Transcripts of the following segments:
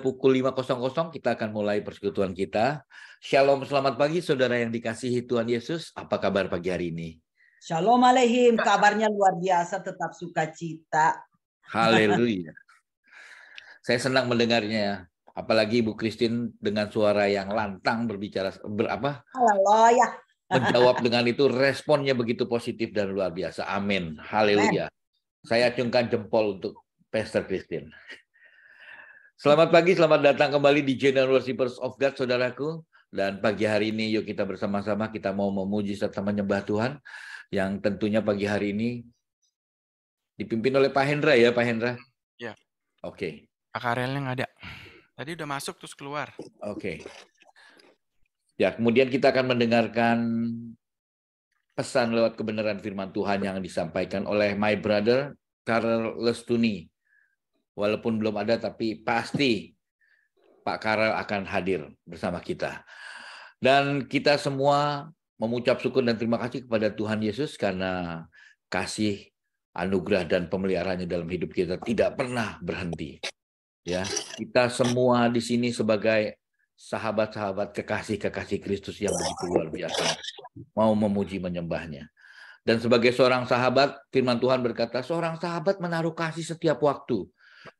pukul 5.00 kita akan mulai persekutuan kita. Shalom, selamat pagi saudara yang dikasihi Tuhan Yesus. Apa kabar pagi hari ini? Shalom aleihim, kabarnya luar biasa, tetap sukacita. Haleluya. Saya senang mendengarnya. Apalagi Ibu Christine dengan suara yang lantang berbicara Haleluya. Menjawab dengan itu, responnya begitu positif dan luar biasa. Amin. Haleluya. Saya acungkan jempol untuk Pastor Christine. Selamat pagi, selamat datang kembali di General Worshippers of God, saudaraku. Dan pagi hari ini yuk kita bersama-sama kita mau memuji serta menyembah Tuhan. Yang tentunya pagi hari ini dipimpin oleh Pak Hendra ya, Pak Hendra? Ya. Oke. Pak Karelnya nggak ada. Tadi udah masuk terus keluar. Oke. Ya, kemudian kita akan mendengarkan pesan lewat kebenaran firman Tuhan yang disampaikan oleh my brother Karel Lestuni. Walaupun belum ada, tapi pasti Pak Karel akan hadir bersama kita. Dan kita semua mengucap syukur dan terima kasih kepada Tuhan Yesus karena kasih, anugerah, dan pemeliharaannya dalam hidup kita tidak pernah berhenti. Ya, kita semua di sini sebagai sahabat-sahabat kekasih-kekasih Kristus yang begitu luar biasa, mau memuji menyembahnya. Dan sebagai seorang sahabat, firman Tuhan berkata, seorang sahabat menaruh kasih setiap waktu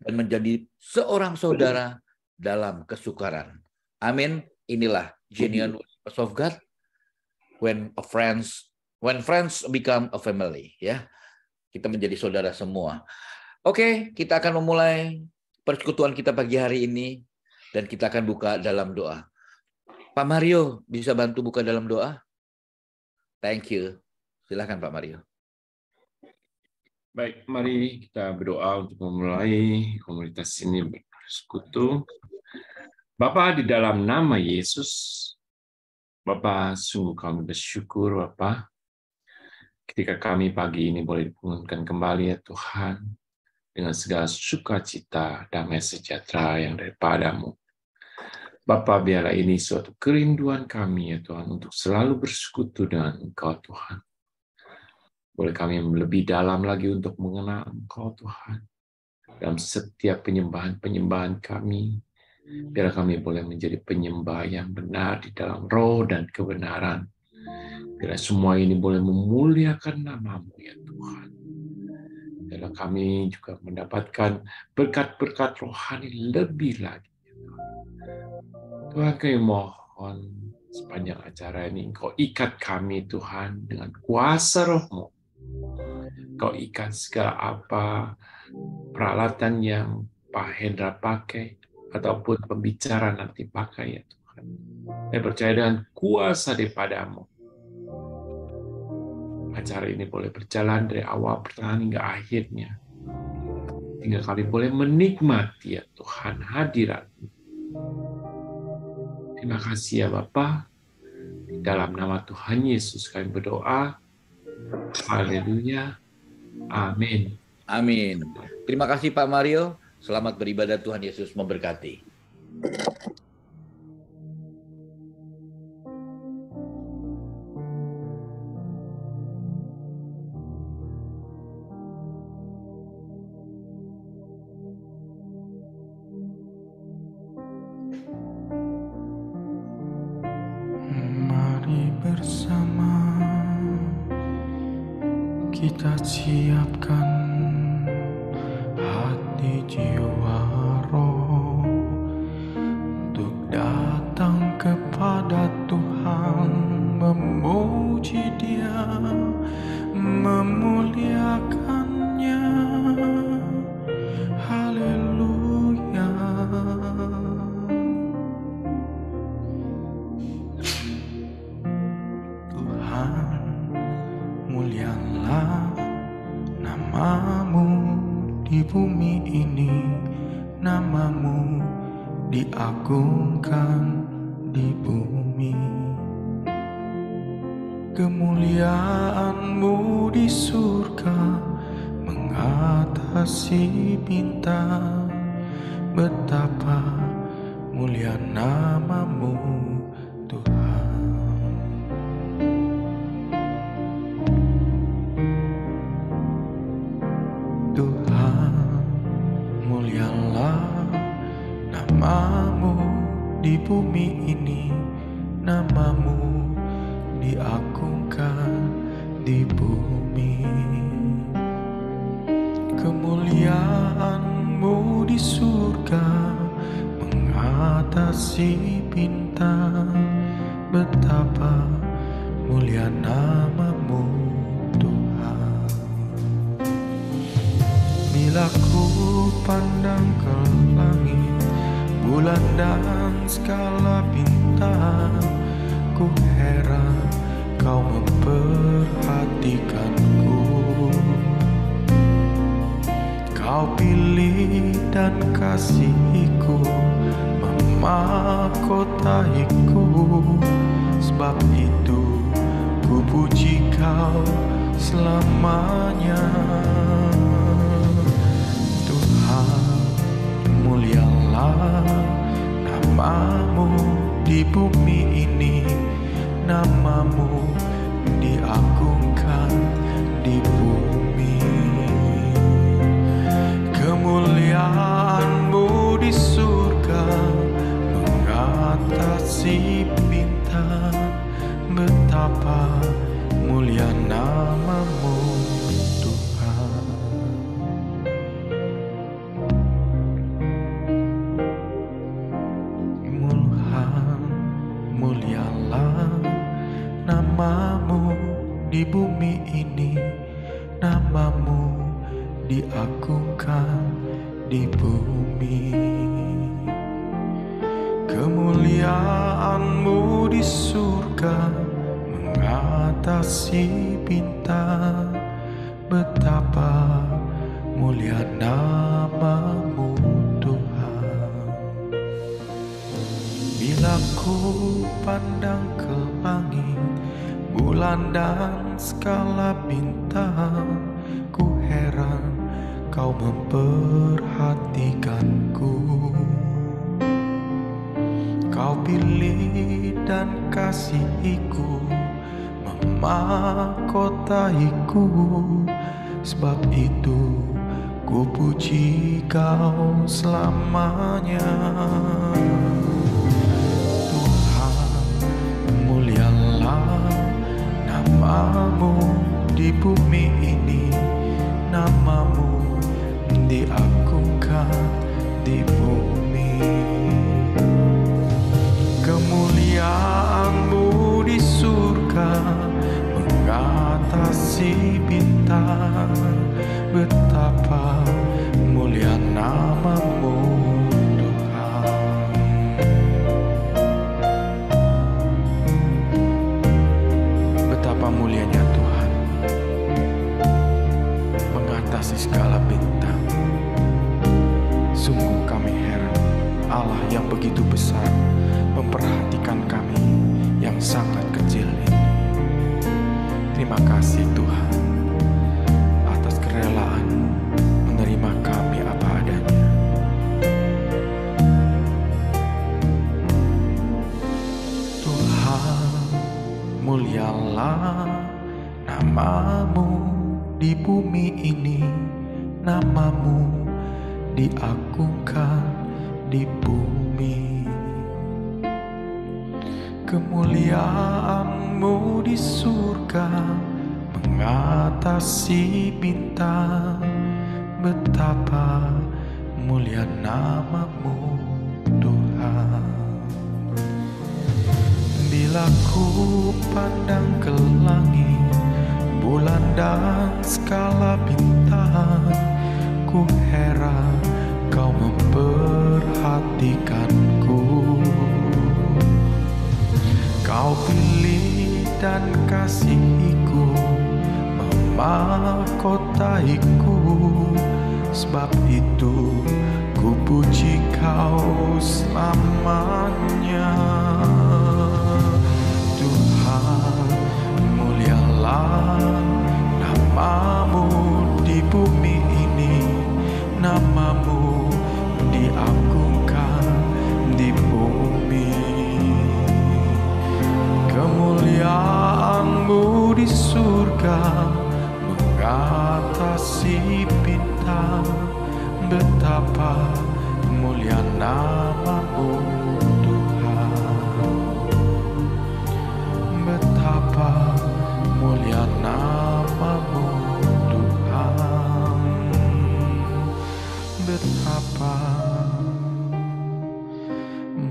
dan menjadi seorang saudara dalam kesukaran. Amin. Inilah genuine worshipers of God. When friends become a family, ya. Kita menjadi saudara semua. Oke, kita akan memulai persekutuan kita pagi hari ini dan kita akan buka dalam doa. Pak Mario, bisa bantu buka dalam doa? Thank you. Silakan Pak Mario. Baik, mari kita berdoa untuk memulai komunitas ini bersekutu. Bapa, di dalam nama Yesus, Bapa, sungguh kami bersyukur, Bapa, ketika kami pagi ini boleh dibangunkan kembali ya Tuhan, dengan segala sukacita, damai sejahtera yang daripadamu. Bapa, biarlah ini suatu kerinduan kami ya Tuhan, untuk selalu bersekutu dengan Engkau Tuhan. Boleh kami lebih dalam lagi untuk mengenal Engkau Tuhan. Dalam setiap penyembahan-penyembahan kami, biar kami boleh menjadi penyembah yang benar di dalam roh dan kebenaran. Biar semua ini boleh memuliakan nama-Mu ya Tuhan. Biar kami juga mendapatkan berkat-berkat rohani lebih lagi. Tuhan, kami mohon sepanjang acara ini Engkau ikat kami Tuhan dengan kuasa roh-Mu. Kau ikat segala apa peralatan yang Pak Hendra pakai ataupun pembicara nanti pakai ya Tuhan. Saya percaya dengan kuasa daripada-Mu, acara ini boleh berjalan dari awal pertengahan hingga akhirnya, hingga kami boleh menikmati ya Tuhan hadirat-Mu. Terima kasih ya Bapa. Di dalam nama Tuhan Yesus kami berdoa. Haleluya. Amin. Amin. Terima kasih Pak Mario. Selamat beribadah, Tuhan Yesus memberkati. Mari bersama kita siapkan hati, jiwa, roh untuk datang kepada Tuhan, memuji Dia, memuliakannya. Haleluya. Tuhan, mulialah nama-Mu di bumi ini, nama-Mu diagungkan di bumi. Kemuliaan-Mu di surga mengatasi bintang. Betapa mulia nama-Mu Tuhan. Tuhan, mulialah nama namamu di bumi ini, namamu diagungkan di bumi. Kemuliaan-Mu di surga mengatasi bintang, betapa mulia namamu Tuhan. Bila ku pandang ke langit, bulan dan segala bintang, ku heran Kau memperhatikanku. Kau pilih dan kasihiku, memahkotaiku. Sebab itu ku puji Kau selamanya. Tuhan, mulialah namamu di bumi ini, namamu diagungkan di bumi. Kemuliaan-Mu di surga mengatasi bintang, betapa mulia namamu Tuhan. Mulialah namamu di bumi ini, namamu diagungkan di bumi. Kemuliaan-Mu di surga mengatasi bintang, betapa mulia namamu Tuhan. Bila ku pandang ke langit, bulan dan segala bintang, ku heran Kau memperhatikanku. Kau pilih dan kasihiku, memahkotaiku. Sebab itu ku puji Kau selamanya. Tuhan, mulialah namamu di bumi ini, namamu diagungkan di bumi. Kemuliaan-Mu di surga mengatasi bintang, betapa mulia namamu Tuhan. Betapa mulianya Tuhan mengatasi segala bintang. Sungguh kami heran, Allah yang begitu besar memperhatikan kami yang sangat kecil ini. Terima kasih Tuhan atas kerelaan menerima kami apa adanya. Tuhan, mulialah namamu di bumi ini, namamu diagungkan di bumi. Kemuliaan-Mu di surga mengatasi bintang, betapa mulia namamu Tuhan. Bila ku pandang ke langit, bulan dan segala bintang, ku heran Kau memperhatikanku. Kau pilih dan kasihiku, memahkotaiku. Sebab itu ku puji Kau selamanya. Tuhan, mulialah namamu di bumi ini, namamu diagungkan di bumi. Kemuliaan-Mu di surga mengatasi bintang, betapa mulia nama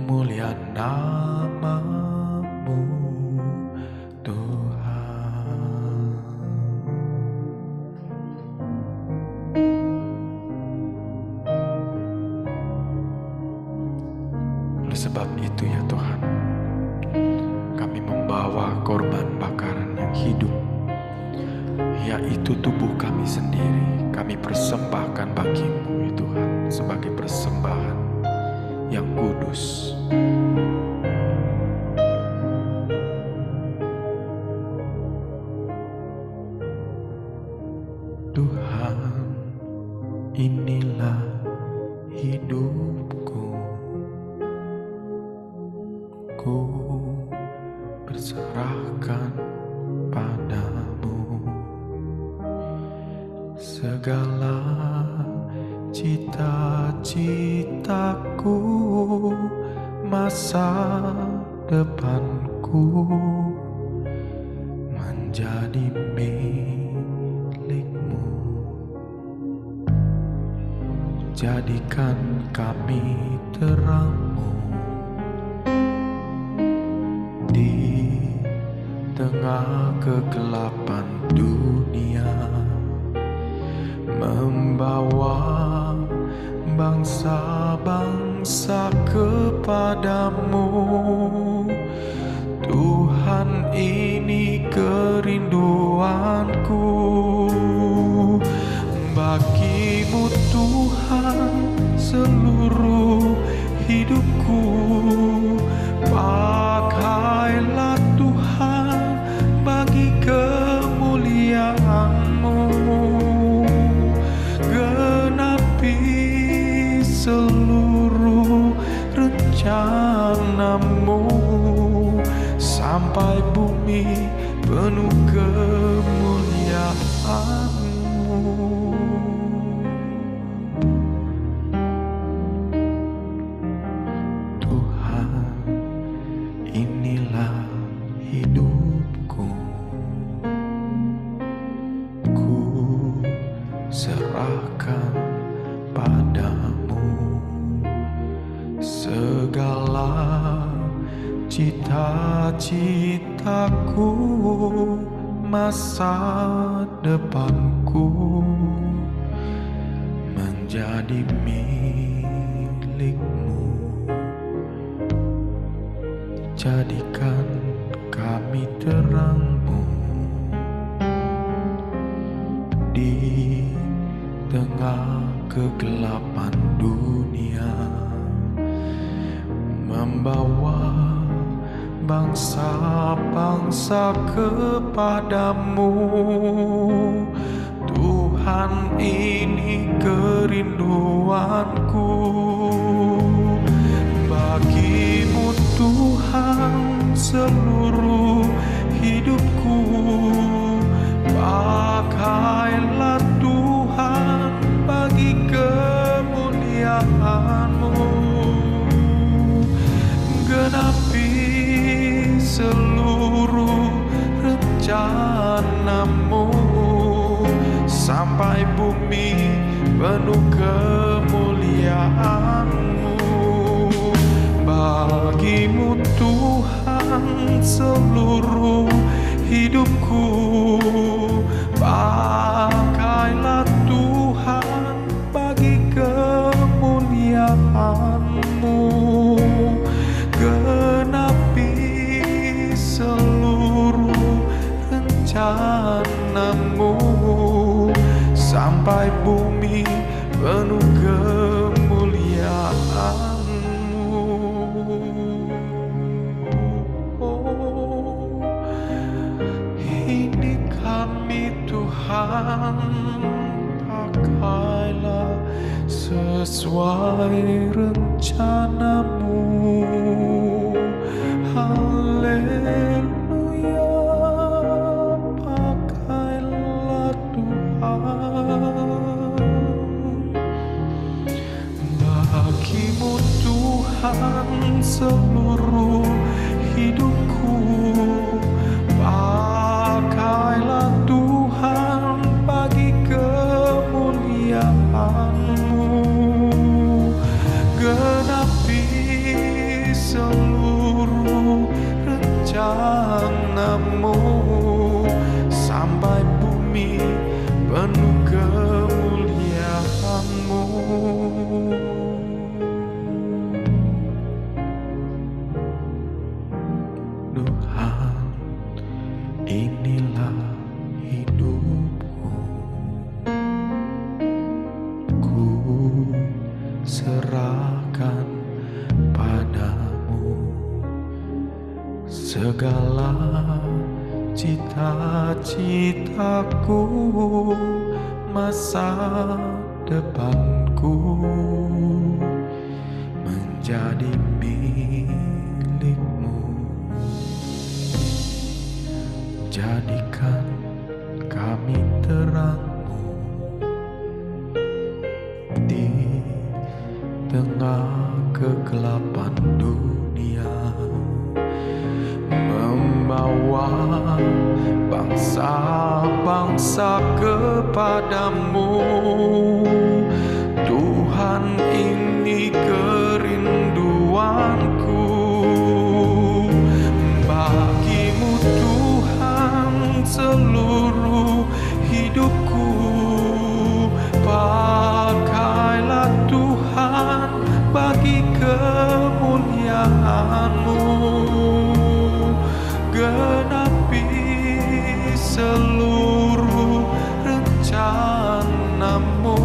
kemuliaan nama-Mu, Tuhan. Oleh sebab itu ya Tuhan, kami membawa korban bakaran yang hidup, yaitu tubuh kami sendiri. Kami persembahkan bagi-Mu ya Tuhan, sebagai persembahan yang kudus. Tuhan, inilah hidupku. Ku berserahkan padamu segala cita-citaku, masa depanku menjadi milik-Mu. Jadikan kami terang-Mu di tengah kegelapan dunia, membawa bangsa-bangsa kepadamu. Tuhan, ini kerinduanku bagi-Mu Tuhan, seluruh hidupku. Pakailah Tuhan bagi kemuliaan-Mu, genapi seluruh rencana-Mu, sampai bumi penuh kemuliaan-Mu. Tuhan, inilah hidupku. Ku serahkan padamu segala cita-citaku, masa depanku menjadi milik-Mu. Jadikan kami terang-Mu di tengah kegelapan dunia, membawa bangsa-bangsa kepadamu. Tuhan, ini kerinduanku bagi-Mu Tuhan, seluruh hidupku. Pakailah Tuhan bagi kemuliaan-Mu, genapi seluruh rencana-Mu, sampai bumi penuh kemuliaan-Mu. Bagi-Mu Tuhan, seluruh hidupku. Pakailah Tuhan bagi kemuliaan-Mu, genapi seluruh rencana-Mu, sampai bumi penuh kemuliaan-Mu. Ini kami Tuhan, pakailah sesuai rencana-Mu. Haleluya, pakailah Tuhan. Bagi-Mu Tuhan, seluruh hidupku. Pakailah Tuhan bagi kemuliaan-Mu, genapi seluruh rencana-Mu sampai bumi penuh kemuliaan-Mu. Tuhan, inilah hidupku, ku serahkan padamu segala cita-citaku, masa depanku menjadi milik-Mu. Jadikan kami terang-Mu di tengah kegelapan dunia, membawa bangsa-bangsa kepadamu. Tuhan, ini kerinduanku, bagi-Mu Tuhan seluruh hidupku. Pakailah Tuhan bagi kemuliaan-Mu, genapi seluruh rencana-Mu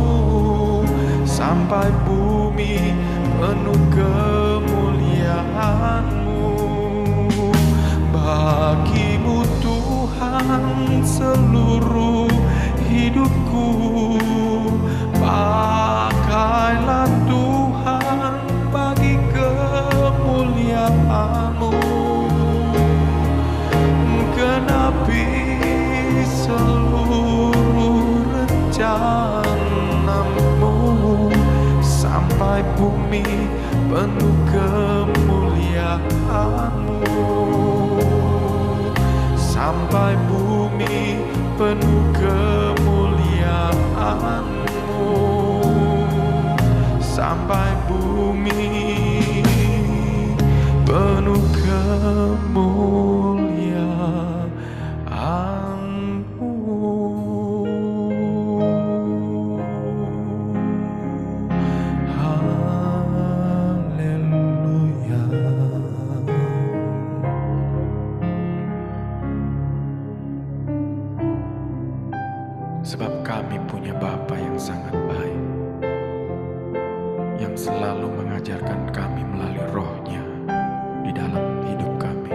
sampai bumi penuh kemuliaan-Mu. Bagi-Mu Tuhan seluruh hidupku, pakailah Tuhan bagi kemuliaan-Mu, genapi seluruh rencana-Mu sampai bumi penuh kemuliaan-Mu, sampai bumi penuh kemuliaan-Mu, sampai bumi penuh kemuliaan-Mu. Haleluya. Sebab kami punya Bapa yang sangat baik, yang selalu mengajarkan kami melalui Roh-Nya di dalam hidup kami.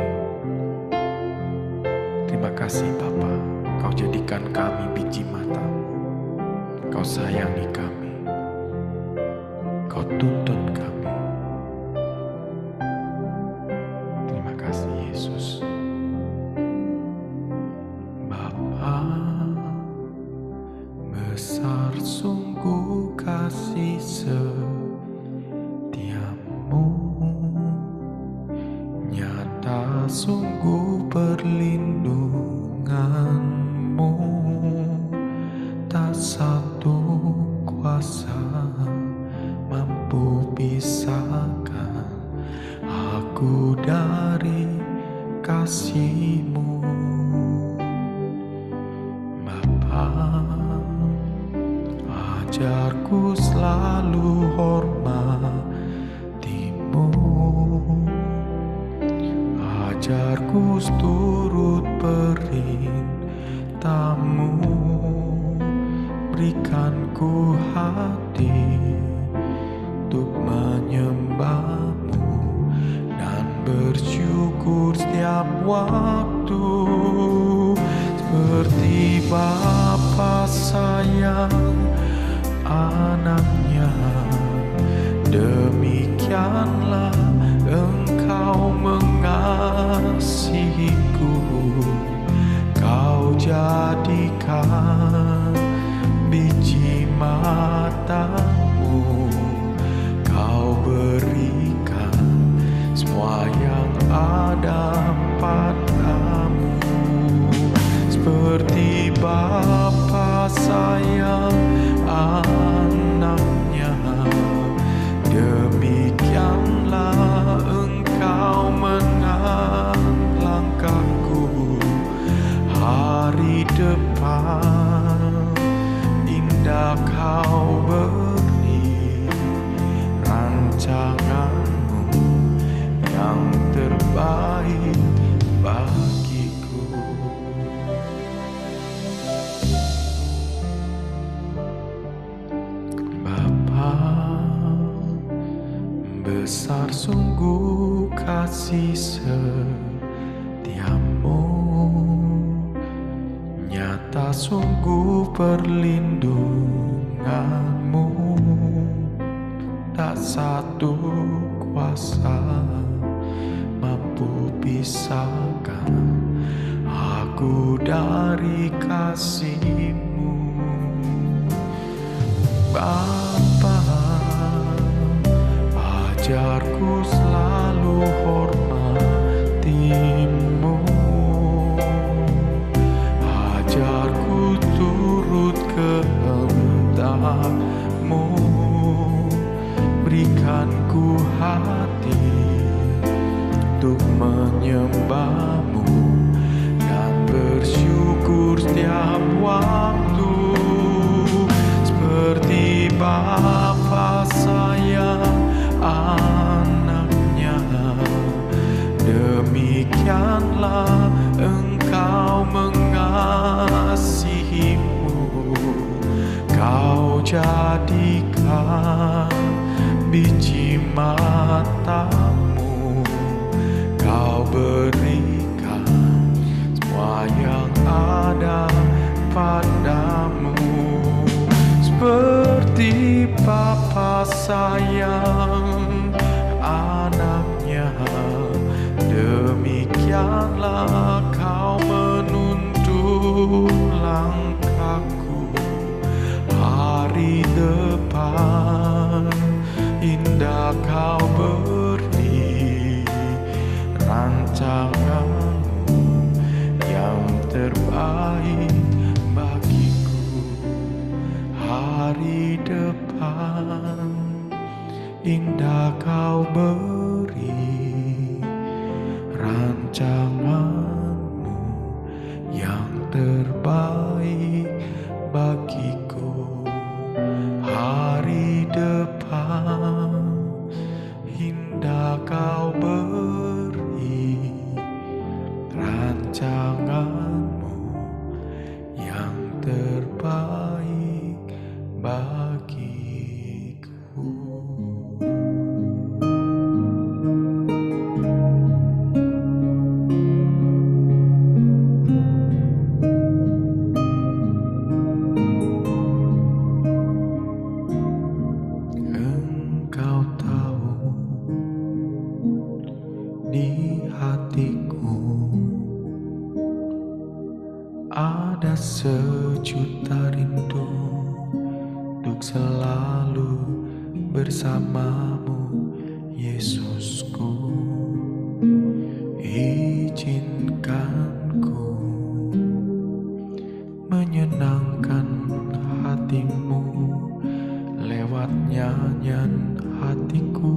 Terima kasih Bapa, Kau jadikan kami biji mata, Kau sayangi kami, Kau tuntun kami. Terima kasih Yesus. Bapa, besar sungguh kasih setiamu, nyata sungguh perlindunganmu, tak satu kuasa mampu pisahkan aku dari kasih-Mu. Bapa, ajarku selalu hormati-Mu, ajarku turut perintah-Mu, berikan ku hati untuk menyembah-Mu dan bersyukur setiap waktu. Seperti Bapa sayang anaknya, demikianlah Engkau mengasihiku. Kau jadikan biji mata-Mu, Kau berikan semua yang ada padamu. Seperti Bapa sayang anaknya, demikianlah Engkau sungguh kasih setiamu, nyata sungguh perlindunganmu. Tak satu kuasa mampu pisahkan aku dari kasih-Mu. Bapa, ajarku selalu hormati-Mu, ajarku turut kehendak-Mu, berikan ku hati untuk menyembah-Mu dan bersyukur setiap waktu. Seperti Bapa sayang anaknya, demikianlah Engkau mengasihi-Mu. Kau jadikan biji mata-Mu, Kau berikan semua yang ada padamu. Seperti Bapa sayang anaknya, demikianlah Kau menuntun langkahku. Hari depan indah Kau beri, rancangan-Mu yang terbaik bagiku. Hari depan indah Kau beri, rancangan-Mu yang terbaik bagiku. Hari depan indah Kau beri, rancangan-Mu yang terbaik bagiku. Engkau tahu di hatiku ada sejuta rindu untuk selalu bersama-Mu, Yesusku. Izinkan ku menyenangkan hati-Mu lewat nyanyian hatiku.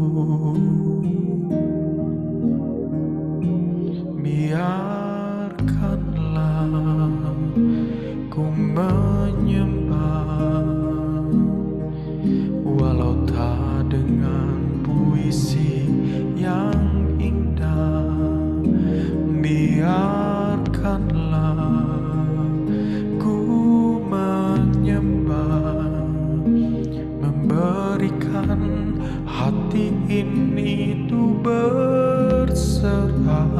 Biarkanlah ku menyembah, walau tak dengan puisi yang indah. Biarkanlah ku menyembah, memberikan hati ini tuh berserah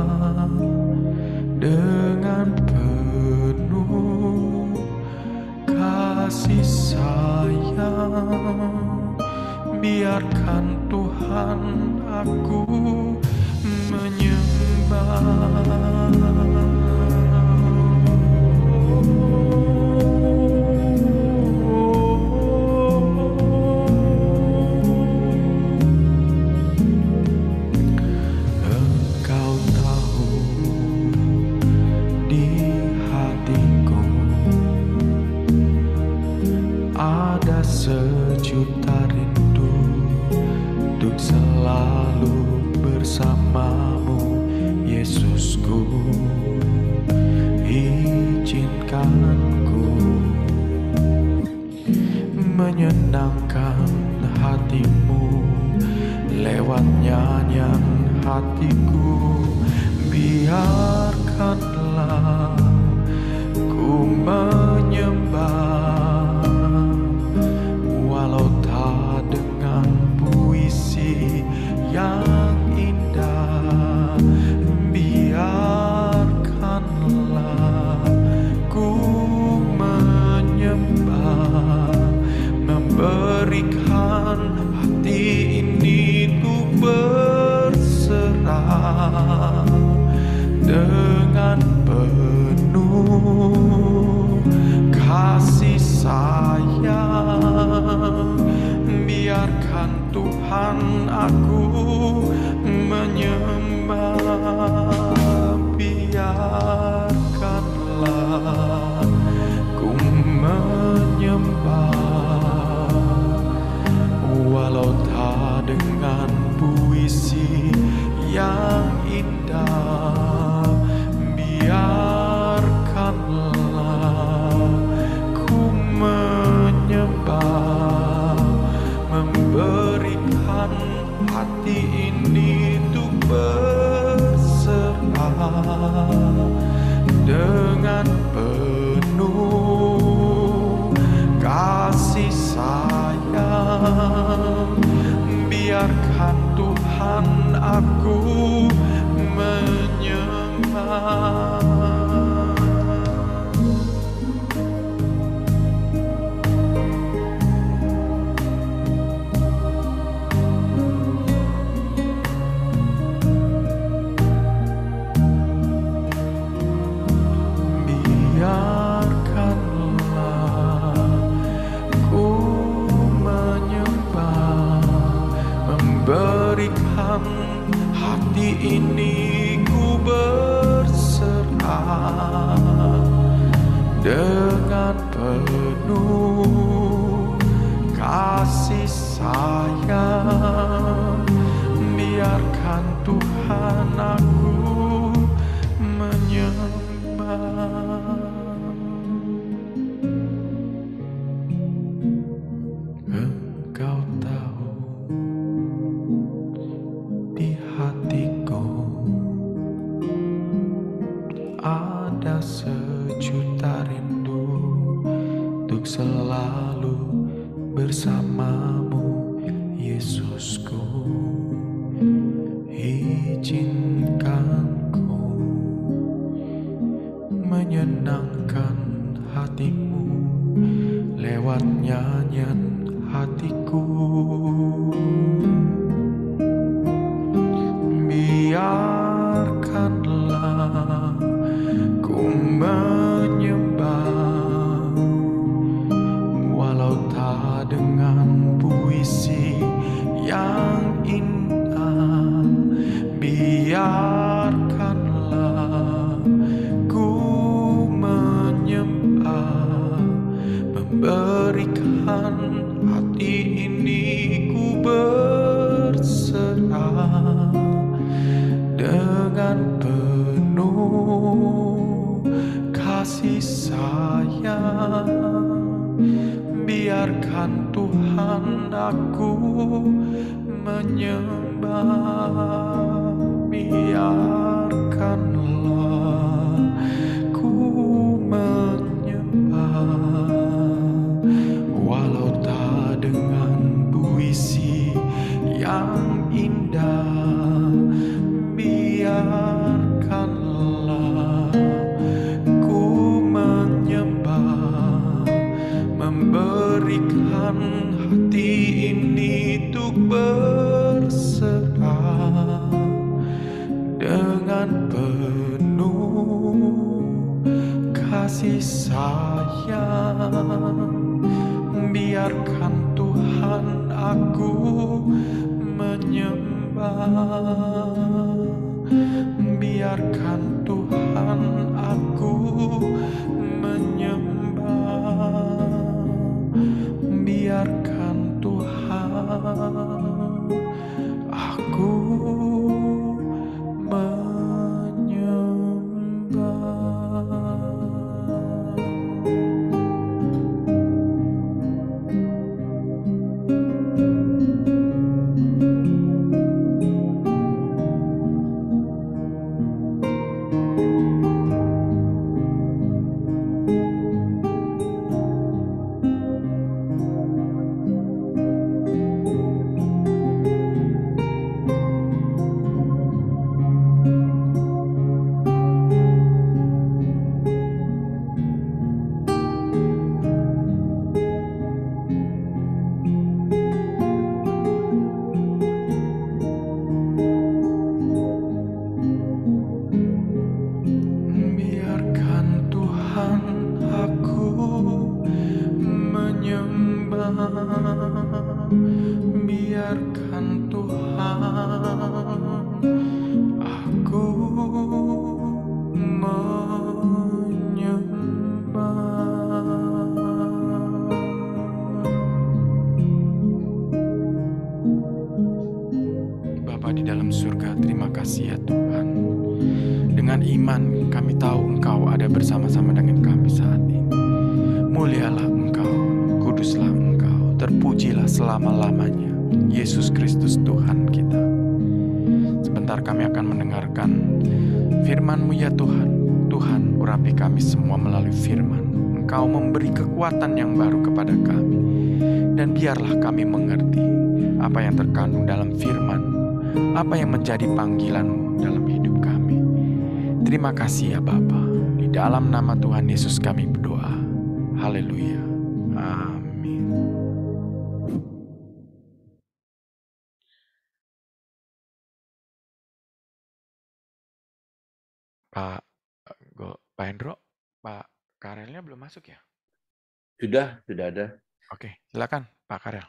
dengan penuh kasih sayang. Biarkan Tuhan aku menyembah. Engkau tahu di hatiku ada sejuta rindu untuk selalu bersama-Mu, Yesusku. Izinkan ku menyenangkan hati-Mu lewat nyanyian hatiku. Biarkanlah ku menyembah, walau tak dengan puisi yang indah. dengan penuh kasih sayang. Biarkan Tuhan aku menyembah, biarkanlah ku menyembah, walau tak dengan puisi yang indah. Biarkanlah ku menyembah, memberikan hati ini untuk berserah dengan penuh kasih sayang. Biarkan Tuhan aku menyembah. Berikan hati ini ku berserah dengan penuh kasih sayang. Biarkan Tuhan aku menyembah. Engkau tahu di hatiku ada sejuta rindu untuk selalu bersamamu, Yesusku. Izinkan ku menyenangkan hatimu lewat nyanyian hatiku. Biarkanlah ku menyembah, walau tak dengan puisi yang indah. Biarkanlah ku menyembah, memberikan hati ini ku berserah dengan penuh kasih sayang. Biarkan Tuhan aku menyembah. Biarkanlah ku menyembah, walau tak dengan puisi yang indah. Biarkanlah ku menyembah, memberikan hati ini untuk berserah dengan penuh kasih sayang. Biarkan Tuhan aku menyembah, biarkan Tuhan aku menyembah, biarkan Tuhan aku menyembah. surga. Terima kasih ya Tuhan. Dengan iman kami tahu Engkau ada bersama-sama dengan kami saat ini. Mulialah Engkau, kuduslah Engkau, terpujilah selama-lamanya, Yesus Kristus Tuhan kita. Sebentar kami akan mendengarkan firman-Mu ya Tuhan. Tuhan, urapi kami semua melalui firman. Engkau memberi kekuatan yang baru kepada kami. Dan biarlah kami mengerti apa yang terkandung dalam firman, apa yang menjadi panggilan-Mu dalam hidup kami. Terima kasih ya Bapa. Di dalam nama Tuhan Yesus kami berdoa. Haleluya. Amin. Pak Hendro, Pak Karelnya belum masuk ya? Sudah ada. Oke, silakan Pak Karel.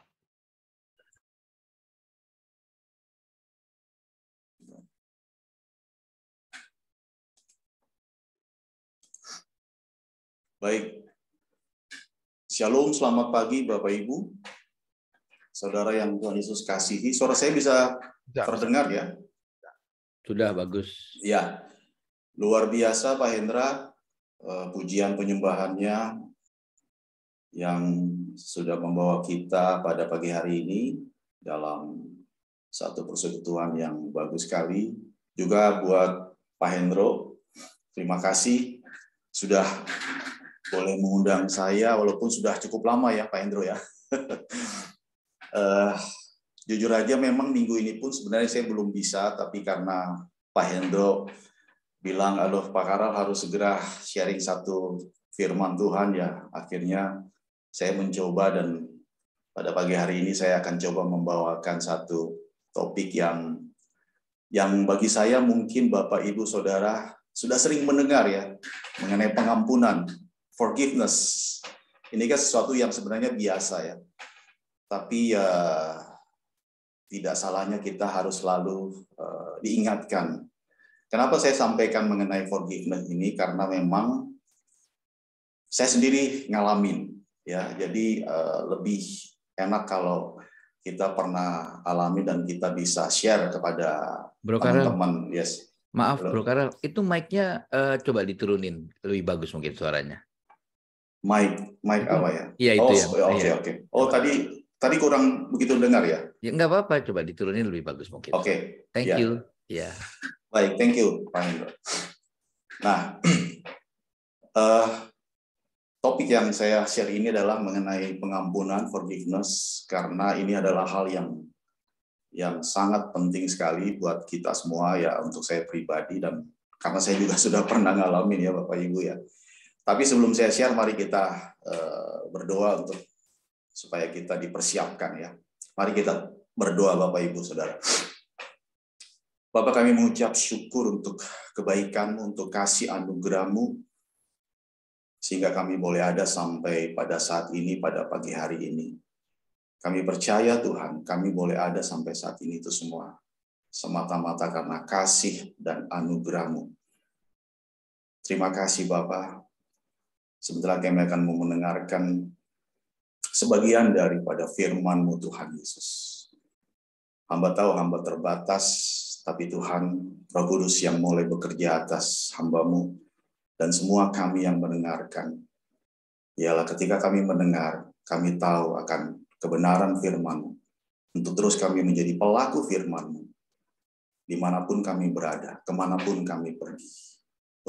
Baik. Shalom, selamat pagi Bapak Ibu. Saudara yang Tuhan Yesus kasihi. Suara saya bisa terdengar ya? Sudah bagus. Ya. Luar biasa Pak Hendra, pujian penyembahannya yang sudah membawa kita pada pagi hari ini dalam satu persekutuan yang bagus sekali. Juga buat Pak Hendro, terima kasih sudah boleh mengundang saya, walaupun sudah cukup lama ya Pak Hendro ya. Jujur aja memang minggu ini pun sebenarnya saya belum bisa, tapi karena Pak Hendro bilang, aduh Pak Karel harus segera sharing satu firman Tuhan ya, akhirnya saya mencoba dan pada pagi hari ini saya akan coba membawakan satu topik yang bagi saya mungkin Bapak Ibu Saudara sudah sering mendengar ya, mengenai pengampunan, forgiveness. Ini kan sesuatu yang sebenarnya biasa ya. Tapi ya tidak salahnya kita harus selalu diingatkan. Kenapa saya sampaikan mengenai forgiveness ini? Karena memang saya sendiri ngalamin ya. Jadi lebih enak kalau kita pernah alami dan kita bisa share kepada teman-teman. Yes. Maaf Bro Karel, itu mic-nya coba diturunin, lebih bagus mungkin suaranya. Mic apa ya? Iya itu ya. Oke. Oh tadi kurang begitu dengar ya? Ya nggak apa-apa, coba diturunin lebih bagus mungkin. Oke. Thank you. Ya. Baik, thank you Pak Hendro. Nah, topik yang saya share ini adalah mengenai pengampunan, forgiveness, karena ini adalah hal yang sangat penting sekali buat kita semua ya, untuk saya pribadi dan karena saya juga sudah pernah ngalamin ya Bapak Ibu ya. Tapi sebelum saya share, mari kita berdoa untuk supaya kita dipersiapkan ya. Mari kita berdoa Bapak Ibu Saudara. Bapak, kami mengucap syukur untuk kebaikan-Mu, untuk kasih anugerah-Mu, sehingga kami boleh ada sampai pada saat ini, pada pagi hari ini. Kami percaya Tuhan, kami boleh ada sampai saat ini itu semua semata-mata karena kasih dan anugerah-Mu. Terima kasih Bapak. Sebentar kami akan mendengarkan sebagian daripada firman-Mu Tuhan Yesus. Hamba tahu hamba terbatas, tapi Tuhan Roh Kudus yang mulai bekerja atas hamba-Mu dan semua kami yang mendengarkan. Ialah ketika kami mendengar, kami tahu akan kebenaran firman-Mu, untuk terus kami menjadi pelaku firman-Mu, dimanapun kami berada, kemanapun kami pergi,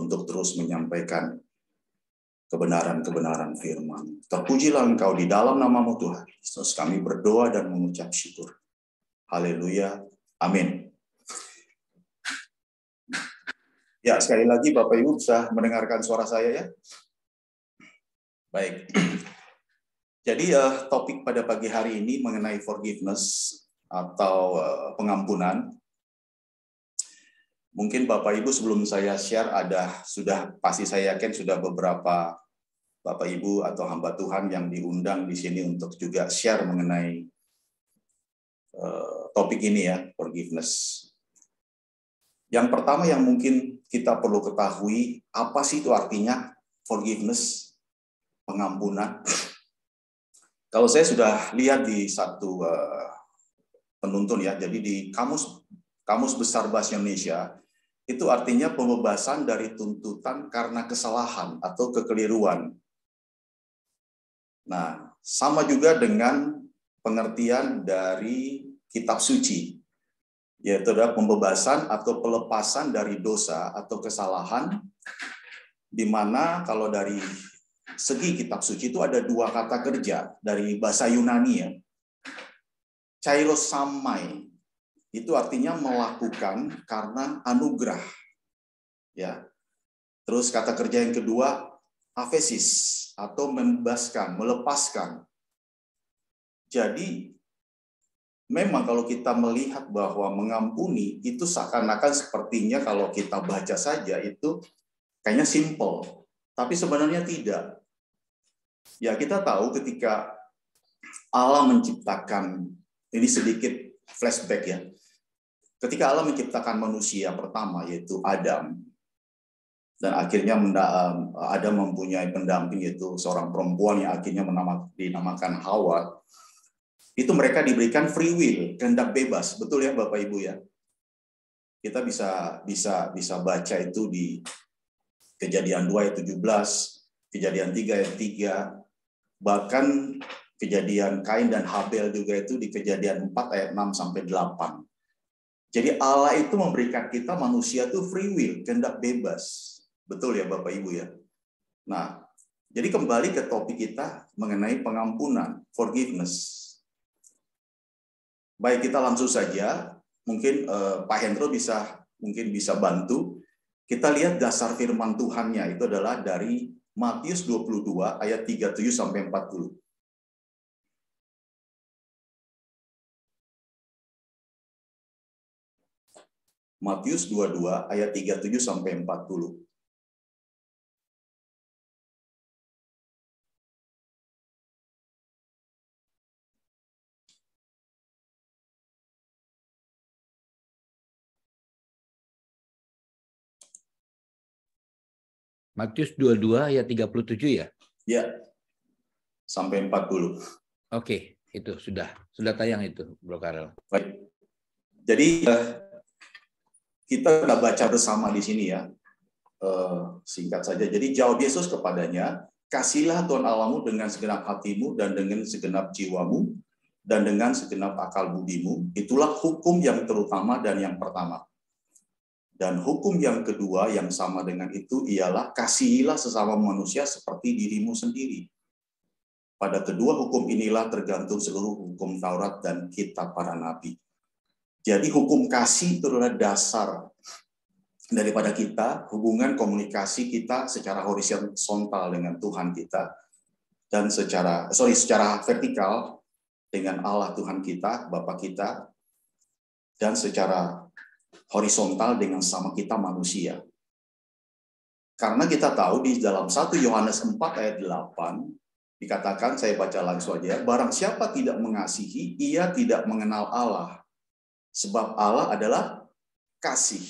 untuk terus menyampaikan kebenaran-kebenaran firman. Terpujilah Engkau di dalam nama-Mu Tuhan Yesus, kami berdoa dan mengucap syukur. Haleluya, amin. Ya, sekali lagi Bapak Ibu bisa mendengarkan suara saya ya? Baik. Jadi topik pada pagi hari ini mengenai forgiveness atau pengampunan. Mungkin Bapak Ibu sebelum saya share pasti saya yakin sudah beberapa Bapak Ibu atau hamba Tuhan yang diundang di sini untuk juga share mengenai topik ini ya, forgiveness. Yang pertama yang mungkin kita perlu ketahui, apa sih itu artinya forgiveness, pengampunan? Kalau saya sudah lihat di satu penuntun ya, jadi di kamus Kamus Besar Bahasa Indonesia, itu artinya pembebasan dari tuntutan karena kesalahan atau kekeliruan. Nah, sama juga dengan pengertian dari kitab suci, yaitu adalah pembebasan atau pelepasan dari dosa atau kesalahan, di mana kalau dari segi kitab suci itu ada dua kata kerja dari bahasa Yunani ya. Chairosamai, itu artinya melakukan karena anugerah. Ya. Terus kata kerja yang kedua, aphesis, atau membebaskan, melepaskan. Jadi, memang kalau kita melihat bahwa mengampuni, itu seakan-akan sepertinya kalau kita baca saja, itu kayaknya simple. Tapi sebenarnya tidak. Ya, kita tahu ketika Allah menciptakan, ini sedikit flashback ya, ketika Allah menciptakan manusia pertama, yaitu Adam, dan akhirnya Adam mempunyai pendamping, yaitu seorang perempuan yang akhirnya dinamakan Hawa, itu mereka diberikan free will, kehendak bebas, betul ya Bapak Ibu ya? Kita bisa baca itu di Kejadian 2 ayat 17, Kejadian 3 ayat 3, bahkan Kejadian Kain dan Habel juga itu di Kejadian 4 ayat 6 sampai 8. Jadi Allah itu memberikan kita manusia itu free will, kehendak bebas. Betul ya Bapak Ibu ya? Nah, jadi kembali ke topik kita mengenai pengampunan, forgiveness. Baik, kita langsung saja. Mungkin Pak Hendro bisa bantu. Kita lihat dasar firman Tuhannya itu adalah dari Matius 22 ayat 37 sampai 40. Matius 22 ayat 37 sampai 40. Matius 22 ayat 37 ya? Ya. Sampai 40. Oke, itu sudah tayang itu, Bro Karel. Baik. Jadi kita udah baca bersama di sini ya. Singkat saja. Jadi jawab Yesus kepadanya, "Kasihilah Tuhan Allahmu dengan segenap hatimu dan dengan segenap jiwamu dan dengan segenap akal budimu. Itulah hukum yang terutama dan yang pertama. Dan hukum yang kedua yang sama dengan itu ialah kasihilah sesama manusia seperti dirimu sendiri. Pada kedua hukum inilah tergantung seluruh hukum Taurat dan kitab para nabi." Jadi hukum kasih itu adalah dasar daripada kita, hubungan komunikasi kita secara horizontal dengan Tuhan kita, dan secara vertikal dengan Allah Tuhan kita, Bapa kita, dan secara horizontal dengan sama kita manusia. Karena kita tahu di dalam 1 Yohanes 4 ayat 8 dikatakan, saya baca langsung aja, barang siapa tidak mengasihi, ia tidak mengenal Allah. Sebab Allah adalah kasih.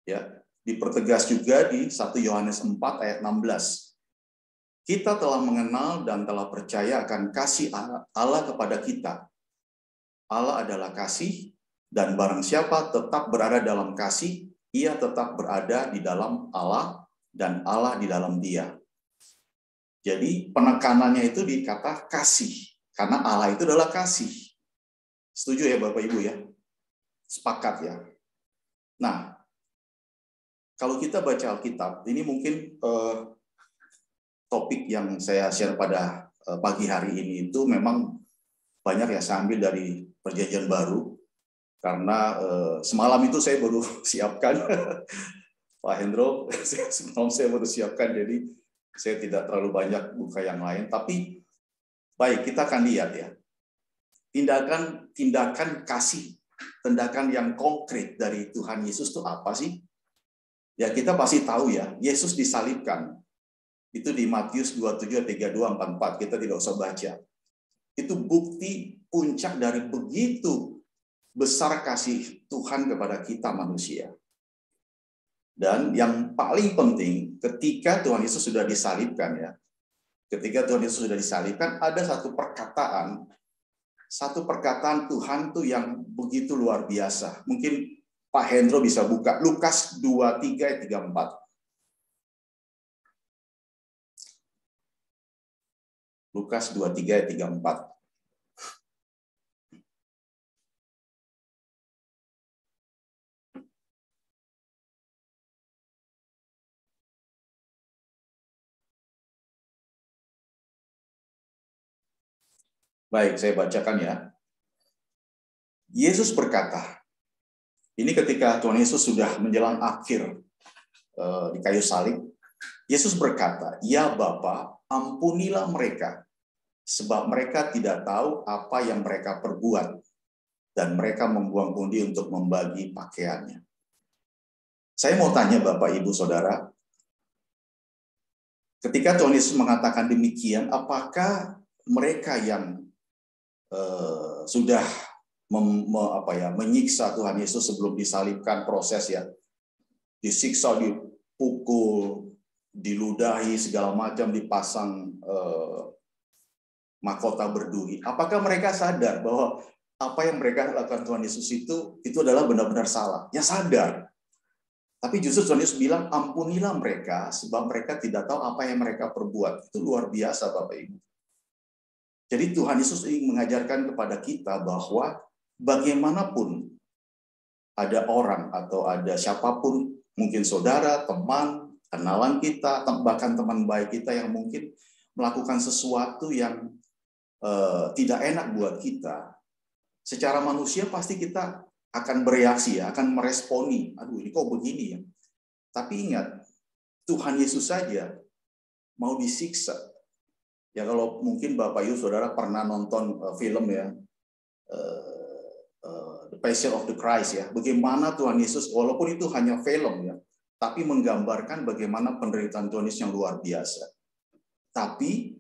Ya, dipertegas juga di 1 Yohanes 4 ayat 16. Kita telah mengenal dan telah percaya akan kasih Allah kepada kita. Allah adalah kasih, dan barang siapa tetap berada dalam kasih, ia tetap berada di dalam Allah, dan Allah di dalam dia. Jadi penekanannya itu di kata kasih, karena Allah itu adalah kasih. Setuju ya Bapak Ibu ya? Sepakat ya? Nah, kalau kita baca Alkitab, ini mungkin topik yang saya share pada pagi hari ini itu memang banyak ya saya ambil dari Perjanjian Baru. Karena semalam itu saya baru siapkan, Pak Hendro, semalam saya baru siapkan, jadi saya tidak terlalu banyak buka yang lain. Tapi baik, kita akan lihat ya, tindakan kasih, tindakan yang konkret dari Tuhan Yesus itu apa sih? Ya kita pasti tahu ya, Yesus disalibkan. Itu di Matius 27, 32, 44, kita tidak usah baca. Itu bukti puncak dari begitu besar kasih Tuhan kepada kita manusia. Dan yang paling penting, ketika Tuhan Yesus sudah disalibkan ya, ketika Tuhan Yesus sudah disalibkan, ada satu perkataan satu perkataan Tuhan tuh yang begitu luar biasa. Mungkin Pak Hendro bisa buka Lukas 23 ayat 34. Lukas 23 ayat 34. Baik, saya bacakan ya. Yesus berkata, ini ketika Tuhan Yesus sudah menjelang akhir di kayu salib, Yesus berkata, "Ya Bapa, ampunilah mereka, sebab mereka tidak tahu apa yang mereka perbuat." Dan mereka membuang pundi untuk membagi pakaiannya. Saya mau tanya Bapak, Ibu, Saudara, ketika Tuhan Yesus mengatakan demikian, apakah mereka yang sudah menyiksa Tuhan Yesus sebelum disalibkan, proses ya, disiksa, dipukul, diludahi, segala macam, dipasang mahkota berduri, apakah mereka sadar bahwa apa yang mereka lakukan Tuhan Yesus itu adalah benar-benar salah? Ya sadar. Tapi justru Tuhan Yesus bilang, ampunilah mereka, sebab mereka tidak tahu apa yang mereka perbuat. Itu luar biasa, Bapak Ibu. Jadi Tuhan Yesus ingin mengajarkan kepada kita bahwa bagaimanapun ada orang atau ada siapapun, mungkin saudara, teman, kenalan kita, bahkan teman baik kita yang mungkin melakukan sesuatu yang tidak enak buat kita, secara manusia pasti kita akan bereaksi ya, akan meresponi, aduh ini kok begini ya. Tapi ingat, Tuhan Yesus saja mau disiksa. Ya kalau mungkin Bapak Ibu Saudara pernah nonton film ya, The Passion of the Christ ya, bagaimana Tuhan Yesus, walaupun itu hanya film ya, tapi menggambarkan bagaimana penderitaan Tuhan Yesus yang luar biasa. Tapi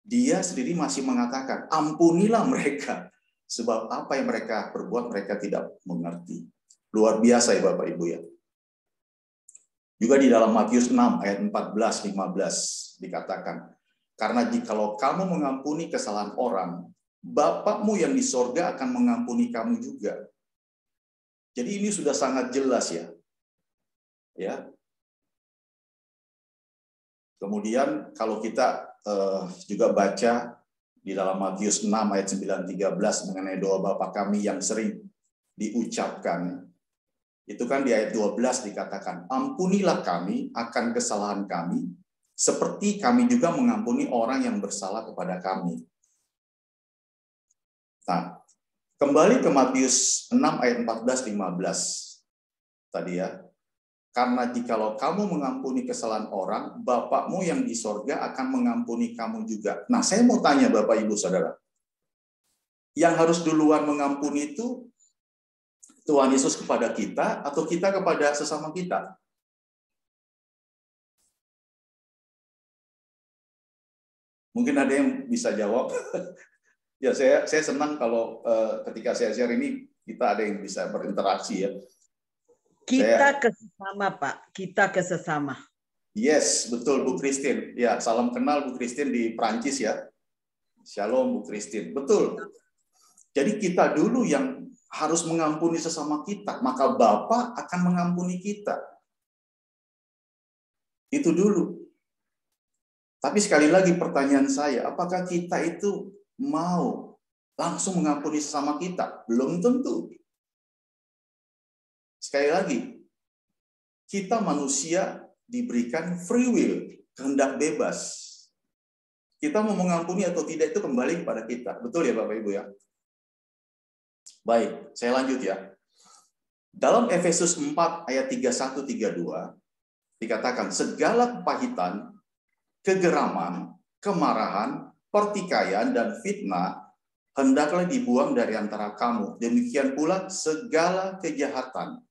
dia sendiri masih mengatakan, ampunilah mereka, sebab apa yang mereka perbuat mereka tidak mengerti. Luar biasa ya Bapak Ibu ya. Juga di dalam Matius 6 ayat 14-15 dikatakan, karena jikalau kamu mengampuni kesalahan orang, Bapakmu yang di sorga akan mengampuni kamu juga. Jadi ini sudah sangat jelas ya. Ya. Kemudian kalau kita juga baca di dalam Matius 6 ayat 9-13 mengenai doa Bapa kami yang sering diucapkan. Itu kan di ayat 12 dikatakan, ampunilah kami akan kesalahan kami, seperti kami juga mengampuni orang yang bersalah kepada kami. Nah, kembali ke Matius 6 ayat 14-15 tadi ya. Karena jikalau kamu mengampuni kesalahan orang, Bapakmu yang di sorga akan mengampuni kamu juga. Nah, saya mau tanya Bapak Ibu Saudara, yang harus duluan mengampuni itu Tuhan Yesus kepada kita atau kita kepada sesama kita? Mungkin ada yang bisa jawab. Ya, saya senang kalau ketika saya share ini kita ada yang bisa berinteraksi ya. Kita ke sesama, Pak. Kita ke sesama. Yes, betul Bu Christine. Ya, salam kenal Bu Christine di Prancis ya. Shalom Bu Christine. Betul. Jadi kita dulu yang harus mengampuni sesama kita, maka Bapa akan mengampuni kita. Itu dulu. Tapi sekali lagi pertanyaan saya, apakah kita itu mau langsung mengampuni sesama kita? Belum tentu. Sekali lagi, kita manusia diberikan free will, kehendak bebas. Kita mau mengampuni atau tidak itu kembali kepada kita. Betul ya Bapak Ibu ya? Baik, saya lanjut ya. Dalam Efesus 4 ayat 31-32 dikatakan segala kepahitan, kegeraman, kemarahan, pertikaian, dan fitnah hendaklah dibuang dari antara kamu. Demikian pula segala kejahatan.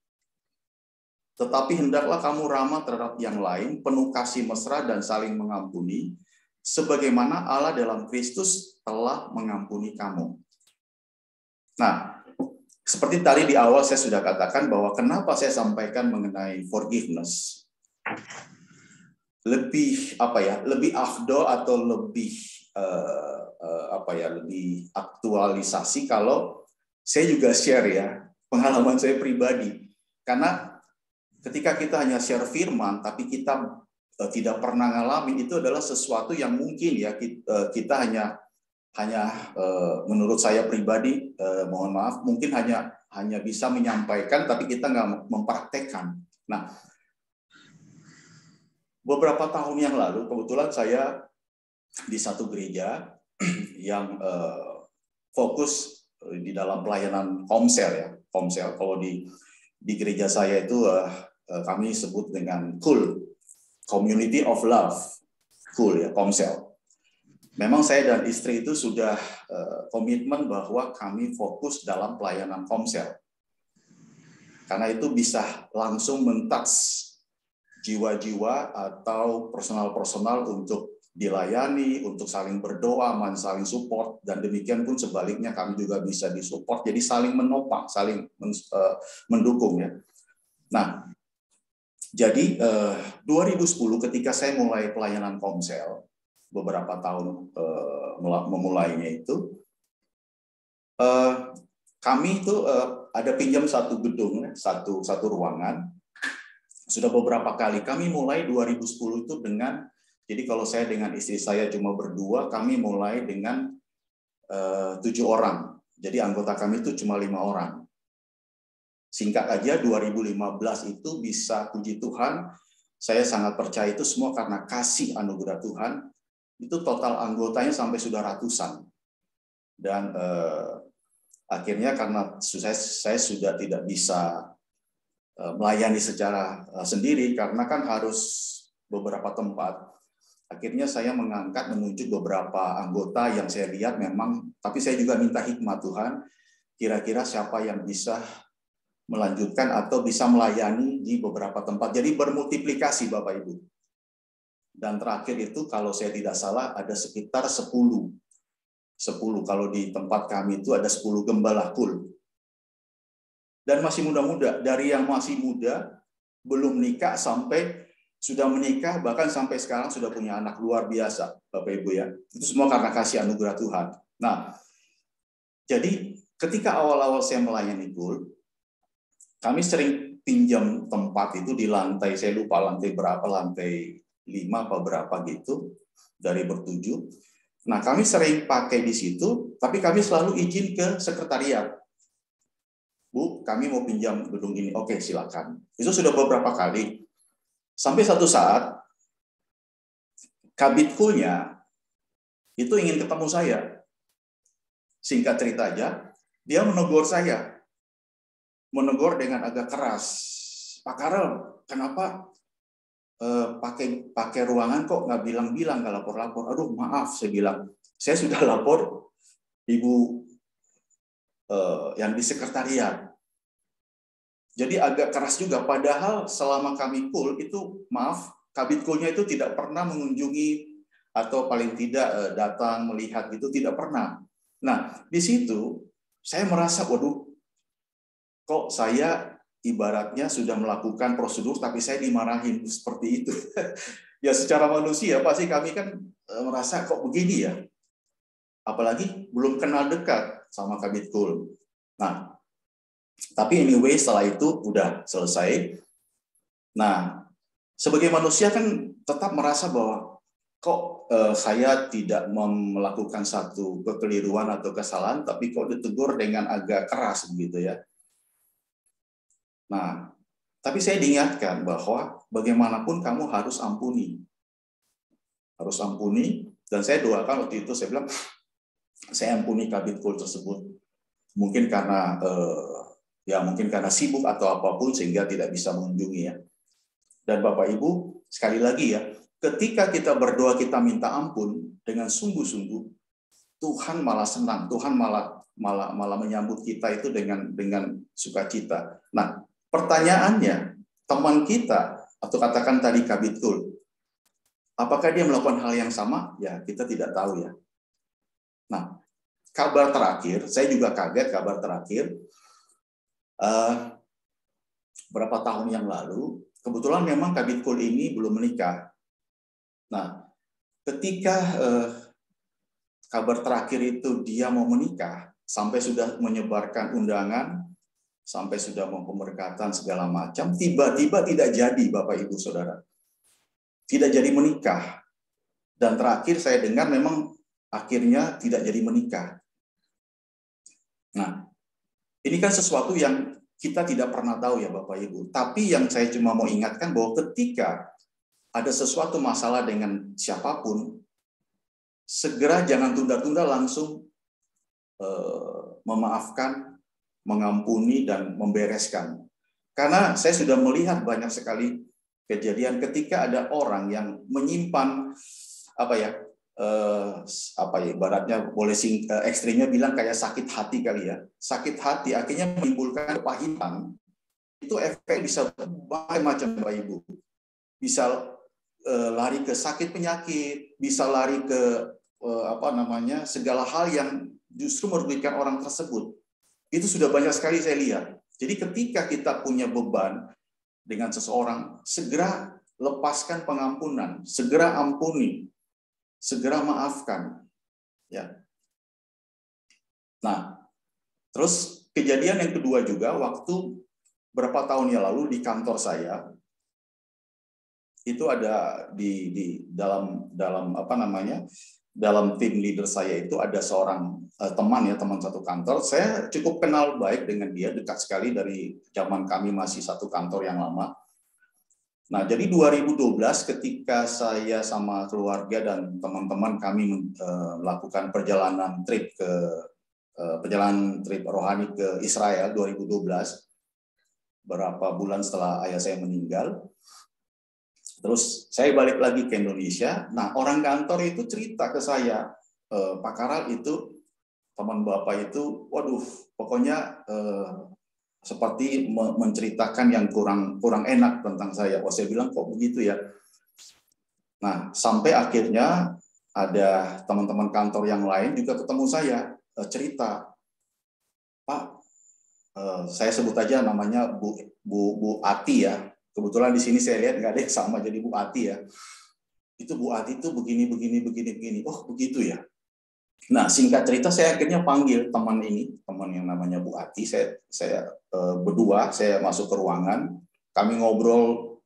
Tetapi hendaklah kamu ramah terhadap yang lain, penuh kasih mesra dan saling mengampuni, sebagaimana Allah dalam Kristus telah mengampuni kamu. Nah, seperti tadi di awal saya sudah katakan bahwa kenapa saya sampaikan mengenai forgiveness. Lebih afdol atau lebih lebih aktualisasi kalau saya juga share ya pengalaman saya pribadi. Karena ketika kita hanya share firman tapi kita tidak pernah ngalamin, itu adalah sesuatu yang mungkin ya kita hanya menurut saya pribadi, mohon maaf, mungkin hanya bisa menyampaikan tapi kita nggak mempraktekkan. Nah, beberapa tahun yang lalu kebetulan saya di satu gereja yang fokus di dalam pelayanan komsel ya. Komsel kalau di gereja saya itu kami sebut dengan KUL, Community of Love, KUL ya, komsel. Memang saya dan istri itu sudah komitmen bahwa kami fokus dalam pelayanan komsel. Karena itu bisa langsung men-touch jiwa-jiwa atau personal-personal untuk dilayani, untuk saling berdoa, saling support, dan demikian pun sebaliknya kami juga bisa disupport, jadi saling menopang, saling mendukung ya. Nah, jadi 2010 ketika saya mulai pelayanan komsel, beberapa tahun memulainya itu, kami itu ada pinjam satu gedung, satu ruangan. Sudah beberapa kali kami mulai 2010 itu dengan, jadi kalau saya dengan istri saya cuma berdua, kami mulai dengan 7 orang. Jadi anggota kami itu cuma 5 orang. Singkat aja 2015 itu bisa, puji Tuhan, saya sangat percaya itu semua karena kasih anugerah Tuhan. Itu total anggotanya sampai sudah ratusan. Dan akhirnya karena saya sudah tidak bisa melayani secara sendiri, karena kan harus beberapa tempat. Akhirnya saya mengangkat, menunjuk beberapa anggota yang saya lihat memang, tapi saya juga minta hikmat Tuhan, kira-kira siapa yang bisa melanjutkan atau bisa melayani di beberapa tempat. Jadi bermultiplikasi Bapak Ibu. Dan terakhir itu kalau saya tidak salah ada sekitar 10. Kalau di tempat kami itu ada 10 gembala KUL. Dan masih muda-muda, dari yang masih muda, belum nikah sampai sudah menikah, bahkan sampai sekarang sudah punya anak, luar biasa, Bapak Ibu ya. Itu semua karena kasih anugerah Tuhan. Nah, jadi ketika awal-awal saya melayani KUL, kami sering pinjam tempat itu di lantai, saya lupa lantai berapa, lantai 5 apa berapa gitu, dari bertujuh. Nah, kami sering pakai di situ, tapi kami selalu izin ke sekretariat. Bu, kami mau pinjam gedung ini. Oke, silakan. Itu sudah beberapa kali. Sampai satu saat, Kabid KUL-nya itu ingin ketemu saya. Singkat cerita aja, dia menegur saya. Menegur dengan agak keras. Pak Karel, kenapa pakai ruangan kok nggak bilang-bilang, nggak lapor-lapor? Aduh, maaf, saya bilang. Saya sudah lapor Ibu yang di sekretariat. Jadi agak keras juga, padahal selama kami KUL itu, maaf, Kabid KUL-nya itu tidak pernah mengunjungi atau paling tidak datang melihat gitu, tidak pernah. Nah, di situ saya merasa, waduh, kok saya ibaratnya sudah melakukan prosedur tapi saya dimarahin seperti itu. Ya secara manusia pasti kami kan merasa kok begini ya. Apalagi belum kenal dekat sama Kabid KUL. Nah, tapi anyway setelah itu udah selesai. Nah, sebagai manusia kan tetap merasa bahwa kok saya tidak melakukan satu kekeliruan atau kesalahan, tapi kok ditegur dengan agak keras begitu ya. Nah, tapi saya diingatkan bahwa bagaimanapun kamu harus ampuni. Harus ampuni, dan saya doakan waktu itu, saya bilang, saya ampuni Kabid KUL tersebut. Mungkin karena mungkin karena sibuk atau apapun sehingga tidak bisa mengunjungi ya. Dan Bapak Ibu, sekali lagi ya, ketika kita berdoa kita minta ampun dengan sungguh-sungguh, Tuhan malah senang, Tuhan malah menyambut kita itu dengan sukacita. Nah, pertanyaannya, teman kita atau katakan tadi Kabid KUL, apakah dia melakukan hal yang sama? Ya, kita tidak tahu ya. Nah, kabar terakhir, saya juga kaget kabar terakhir, berapa tahun yang lalu, kebetulan memang Kabid KUL ini belum menikah. Nah, ketika kabar terakhir itu dia mau menikah, sampai sudah menyebarkan undangan, sampai sudah mau pemberkatan segala macam, tiba-tiba tidak jadi, Bapak Ibu Saudara. Tidak jadi menikah. Dan terakhir saya dengar memang akhirnya tidak jadi menikah. Nah, ini kan sesuatu yang kita tidak pernah tahu ya Bapak Ibu. Tapi yang saya cuma mau ingatkan bahwa ketika ada sesuatu masalah dengan siapapun, segera jangan tunda-tunda, langsung memaafkan, mengampuni, dan membereskan. Karena saya sudah melihat banyak sekali kejadian ketika ada orang yang menyimpan ibaratnya boleh ekstrimnya bilang kayak sakit hati kali ya. Sakit hati akhirnya menimbulkan kepahitan. Itu efek bisa macam-macam Bapak Ibu. Bisa lari ke sakit penyakit, bisa lari ke segala hal yang justru merugikan orang tersebut. Itu sudah banyak sekali saya lihat. Jadi ketika kita punya beban dengan seseorang, segera lepaskan pengampunan, segera ampuni, segera maafkan, ya. Nah, terus kejadian yang kedua juga waktu berapa tahun yang lalu di kantor saya itu ada di dalam tim leader saya itu ada seorang teman satu kantor. Saya cukup kenal baik dengan dia, dekat sekali dari zaman kami masih satu kantor yang lama. Nah, jadi 2012 ketika saya sama keluarga dan teman-teman kami melakukan perjalanan trip rohani ke Israel 2012, berapa bulan setelah ayah saya meninggal. Terus saya balik lagi ke Indonesia. Nah, orang kantor itu cerita ke saya, Pak Karal itu teman Bapak itu, waduh, pokoknya seperti menceritakan yang kurang enak tentang saya. Oh, saya bilang kok begitu ya. Nah, sampai akhirnya ada teman-teman kantor yang lain juga ketemu saya, cerita, Pak, saya sebut aja namanya Bu Ati ya. Kebetulan di sini saya lihat nggak ada yang sama jadi Bu Ati ya. Itu Bu Ati itu begini. Oh begitu ya. Nah, singkat cerita saya akhirnya panggil teman yang namanya Bu Ati. Saya berdua, saya masuk ke ruangan, kami ngobrol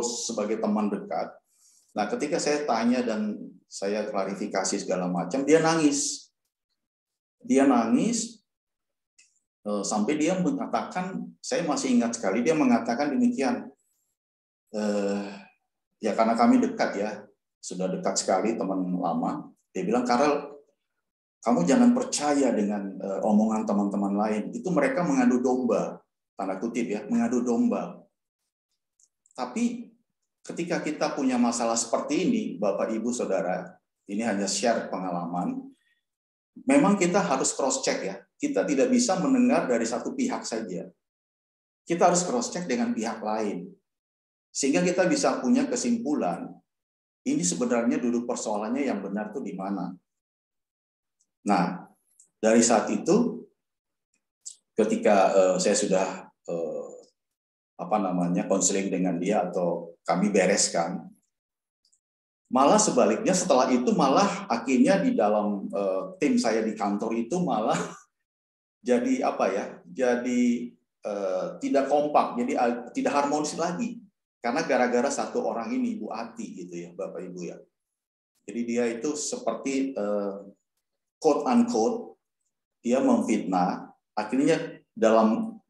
sebagai teman dekat. Nah, ketika saya tanya dan saya klarifikasi segala macam, dia nangis. Sampai dia mengatakan, saya masih ingat sekali, dia mengatakan demikian. Ya karena kami dekat ya, sudah dekat sekali teman lama. Dia bilang, Karel, kamu jangan percaya dengan omongan teman-teman lain. Itu mereka mengadu domba, tanda kutip ya, mengadu domba. Tapi ketika kita punya masalah seperti ini, Bapak, Ibu, Saudara, ini hanya share pengalaman, memang kita harus cross-check ya. Kita tidak bisa mendengar dari satu pihak saja. Kita harus cross-check dengan pihak lain. Sehingga kita bisa punya kesimpulan, ini sebenarnya duduk persoalannya yang benar itu di mana. Nah, dari saat itu, ketika saya sudah konseling dengan dia atau kami bereskan, malah sebaliknya setelah itu malah akhirnya di dalam tim saya di kantor itu malah jadi jadi tidak kompak, jadi tidak harmonis lagi karena gara-gara satu orang ini, Bu Ati gitu ya, Bapak Ibu ya. Jadi dia itu seperti quote unquote dia memfitnah, akhirnya dalam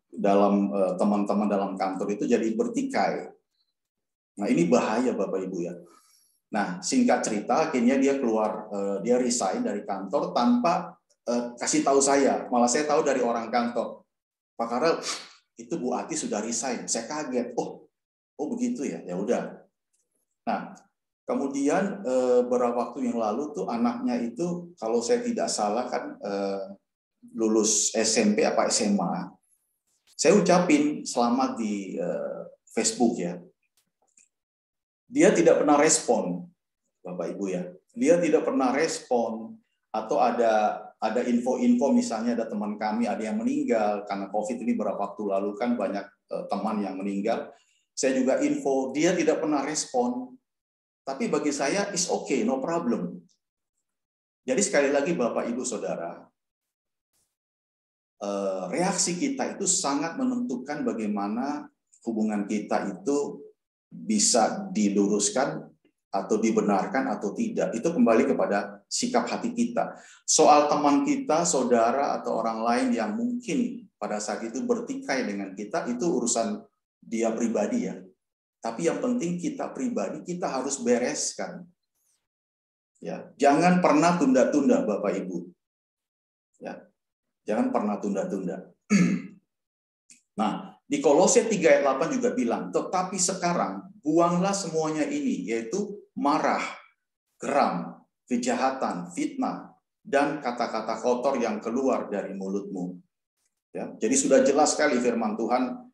teman-teman dalam kantor itu jadi bertikai. Nah, ini bahaya Bapak Ibu ya. Nah, singkat cerita akhirnya dia keluar, dia resign dari kantor tanpa kasih tahu saya. Malah saya tahu dari orang kantor. Pak Karel, itu Bu Ati sudah resign. Saya kaget. Oh begitu ya. Ya udah. Nah, kemudian beberapa waktu yang lalu tuh anaknya itu kalau saya tidak salah kan lulus SMP apa SMA. Saya ucapin selamat di Facebook ya. Dia tidak pernah respon, Bapak Ibu ya. Dia tidak pernah respon atau ada info-info misalnya ada teman kami ada yang meninggal karena COVID ini beberapa waktu lalu kan banyak teman yang meninggal. Saya juga info, dia tidak pernah respon. Tapi bagi saya is okay, no problem. Jadi sekali lagi Bapak Ibu Saudara, reaksi kita itu sangat menentukan bagaimana hubungan kita itu bisa diluruskan atau dibenarkan atau tidak. Itu kembali kepada sikap hati kita. Soal teman kita, saudara, atau orang lain yang mungkin pada saat itu bertikai dengan kita, itu urusan dia pribadi ya. Tapi yang penting kita pribadi, kita harus bereskan. Ya, jangan pernah tunda-tunda Bapak Ibu. Ya, jangan pernah tunda-tunda. Nah, di Kolose 3 ayat 8 juga bilang, tetapi sekarang buanglah semuanya ini, yaitu marah, geram, kejahatan, fitnah, dan kata-kata kotor yang keluar dari mulutmu. Ya, jadi sudah jelas sekali firman Tuhan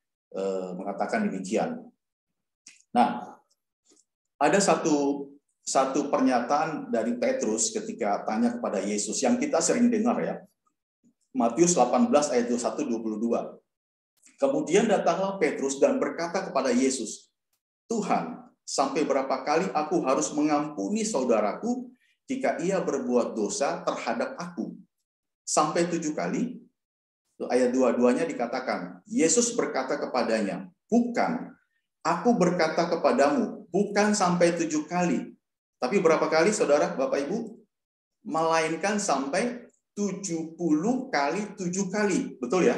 mengatakan demikian. Nah, ada satu pernyataan dari Petrus ketika tanya kepada Yesus yang kita sering dengar ya. Matius 18 ayat 21-22. Kemudian datanglah Petrus dan berkata kepada Yesus, Tuhan, sampai berapa kali aku harus mengampuni saudaraku jika ia berbuat dosa terhadap aku? Sampai 7 kali? Ayat 22-nya dikatakan, Yesus berkata kepadanya, bukan, aku berkata kepadamu, bukan sampai 7 kali. Tapi berapa kali saudara, Bapak Ibu? Melainkan sampai 70 kali 7 kali. Betul ya?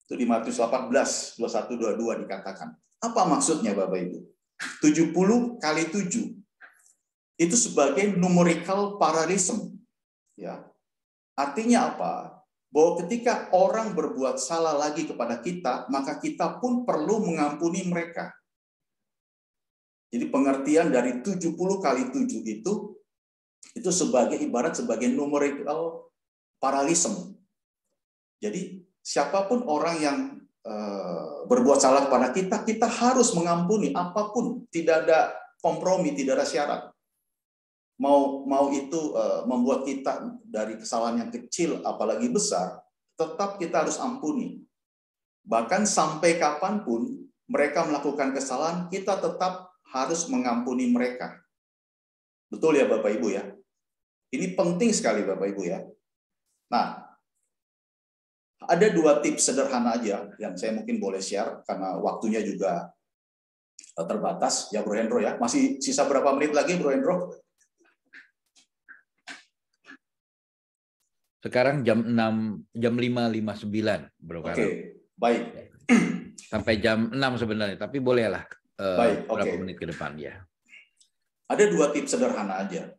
Itu di Matius 18, 21-22 dikatakan. Apa maksudnya Bapak Ibu? 70 kali 7. Itu sebagai numerical parallelism. Ya. Artinya apa? Bahwa ketika orang berbuat salah lagi kepada kita, maka kita pun perlu mengampuni mereka. Jadi pengertian dari 70 kali 7 itu sebagai ibarat sebagai numerical parallelism. Jadi siapapun orang yang berbuat salah kepada kita, kita harus mengampuni apapun, tidak ada kompromi, tidak ada syarat. Mau itu membuat kita dari kesalahan yang kecil apalagi besar, tetap kita harus ampuni. Bahkan sampai kapanpun mereka melakukan kesalahan, kita tetap harus mengampuni mereka. Betul ya Bapak Ibu ya? Ini penting sekali Bapak Ibu ya. Nah, ada 2 tips sederhana aja yang saya mungkin boleh share karena waktunya juga terbatas ya Bro Hendro ya. Masih sisa berapa menit lagi Bro Hendro? Sekarang jam 5.59 Bro Karel. Oke, baik. Sampai jam 6 sebenarnya, tapi bolehlah Baik, berapa menit ke depan ya. Ada 2 tips sederhana aja.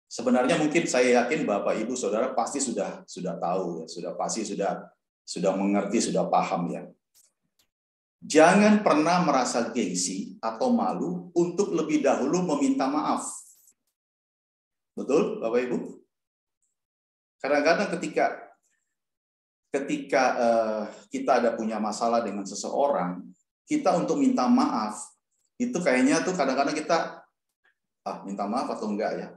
Sebenarnya mungkin saya yakin Bapak Ibu Saudara pasti sudah tahu ya, sudah mengerti, sudah paham ya. Jangan pernah merasa gengsi atau malu untuk lebih dahulu meminta maaf. Betul, Bapak Ibu? Kadang-kadang ketika kita ada punya masalah dengan seseorang, kita untuk minta maaf, itu kayaknya tuh kadang-kadang kita, minta maaf atau enggak ya?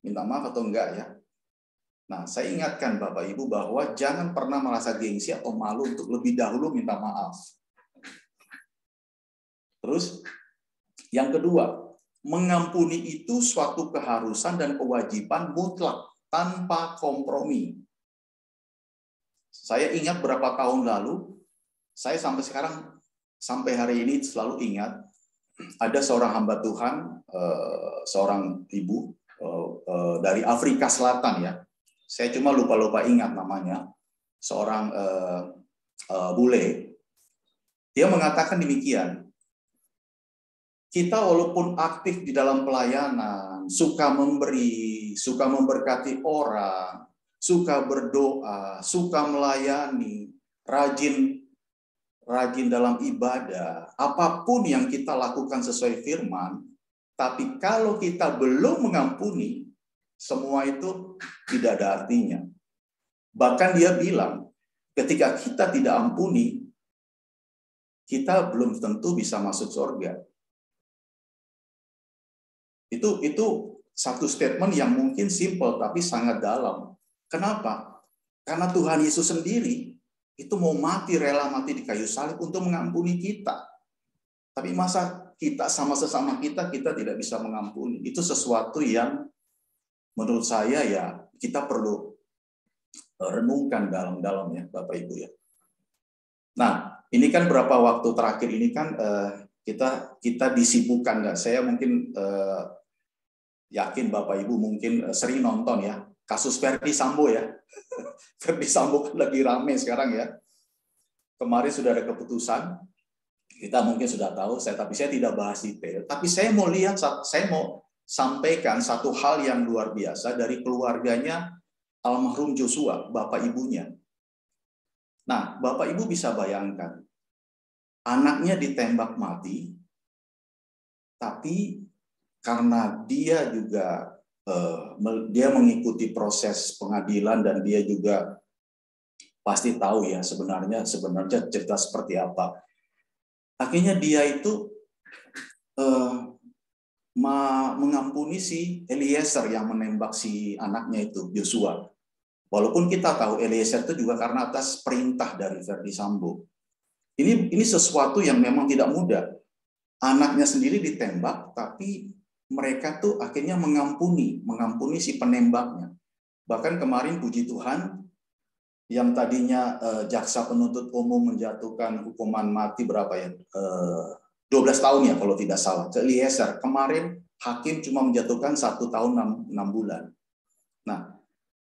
Minta maaf atau enggak ya? Nah, saya ingatkan Bapak Ibu bahwa jangan pernah merasa gengsi atau malu untuk lebih dahulu minta maaf. Terus, yang kedua, mengampuni itu suatu keharusan dan kewajiban mutlak, tanpa kompromi. Saya ingat berapa tahun lalu, saya sampai hari ini selalu ingat, ada seorang hamba Tuhan, seorang ibu dari Afrika Selatan ya. Saya cuma lupa ingat namanya, seorang bule. Dia mengatakan demikian, kita walaupun aktif di dalam pelayanan, suka memberi, suka memberkati orang, suka berdoa, suka melayani, rajin dalam ibadah, apapun yang kita lakukan sesuai firman, tapi kalau kita belum mengampuni, semua itu tidak ada artinya. Bahkan dia bilang, ketika kita tidak ampuni, kita belum tentu bisa masuk surga. Itu satu statement yang mungkin simple tapi sangat dalam. Kenapa? Karena Tuhan Yesus sendiri itu mau mati, rela mati di kayu salib untuk mengampuni kita. Tapi masa kita sama sesama kita tidak bisa mengampuni? Itu sesuatu yang menurut saya ya kita perlu renungkan dalam-dalam ya Bapak Ibu ya. Nah, ini kan berapa waktu terakhir ini kan kita disibukkan, nggak? Saya mungkin yakin Bapak Ibu mungkin sering nonton ya kasus Verdi Sambo ya. Verdi Sambo kan lagi rame sekarang ya. Kemarin sudah ada keputusan, kita mungkin sudah tahu, tapi saya tidak bahas detail. Tapi saya mau sampaikan satu hal yang luar biasa dari keluarganya almarhum Joshua, bapak ibunya. Nah, Bapak Ibu bisa bayangkan, anaknya ditembak mati, tapi karena dia juga dia mengikuti proses pengadilan dan dia juga pasti tahu ya sebenarnya cerita seperti apa. Akhirnya dia itu mengampuni si Eliezer yang menembak si anaknya itu, Joshua. Walaupun kita tahu Eliezer itu juga karena atas perintah dari Verdi Sambo. Ini sesuatu yang memang tidak mudah. Anaknya sendiri ditembak, tapi mereka tuh akhirnya mengampuni si penembaknya. Bahkan kemarin puji Tuhan, yang tadinya jaksa penuntut umum menjatuhkan hukuman mati berapa ya? 12 tahun ya kalau tidak salah. Ke Eliezer, kemarin hakim cuma menjatuhkan 1 tahun 6 bulan. Nah,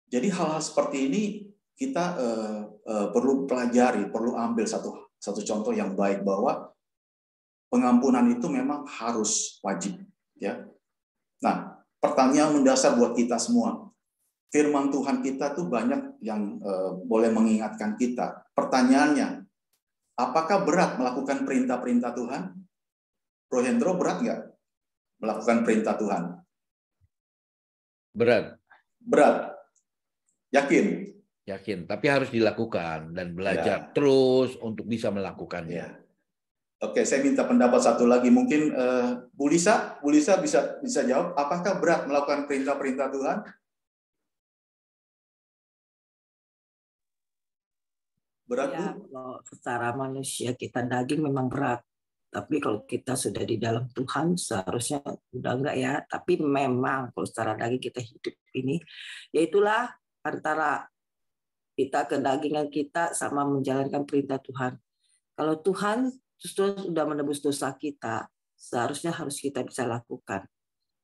jadi hal-hal seperti ini kita perlu pelajari, perlu ambil satu contoh yang baik bahwa pengampunan itu memang harus wajib, ya. Nah, pertanyaan mendasar buat kita semua. Firman Tuhan kita tuh banyak yang boleh mengingatkan kita. Pertanyaannya, apakah berat melakukan perintah-perintah Tuhan? Bro Hendro, berat nggak melakukan perintah Tuhan? Berat. Berat. Yakin? Yakin, tapi harus dilakukan dan belajar terus untuk bisa melakukannya. Ya. Oke, saya minta pendapat satu lagi. Mungkin Bu Lisa bisa jawab. Apakah berat melakukan perintah-perintah Tuhan? Berat, Ya, Bu? kalau secara manusia kita daging memang berat. Tapi kalau kita sudah di dalam Tuhan seharusnya udah enggak ya. Tapi memang kalau secara daging kita hidup ini, yaitulah antara kita kedagingan kita sama menjalankan perintah Tuhan. Kalau Tuhan sudah menebus dosa kita, seharusnya harus kita bisa lakukan.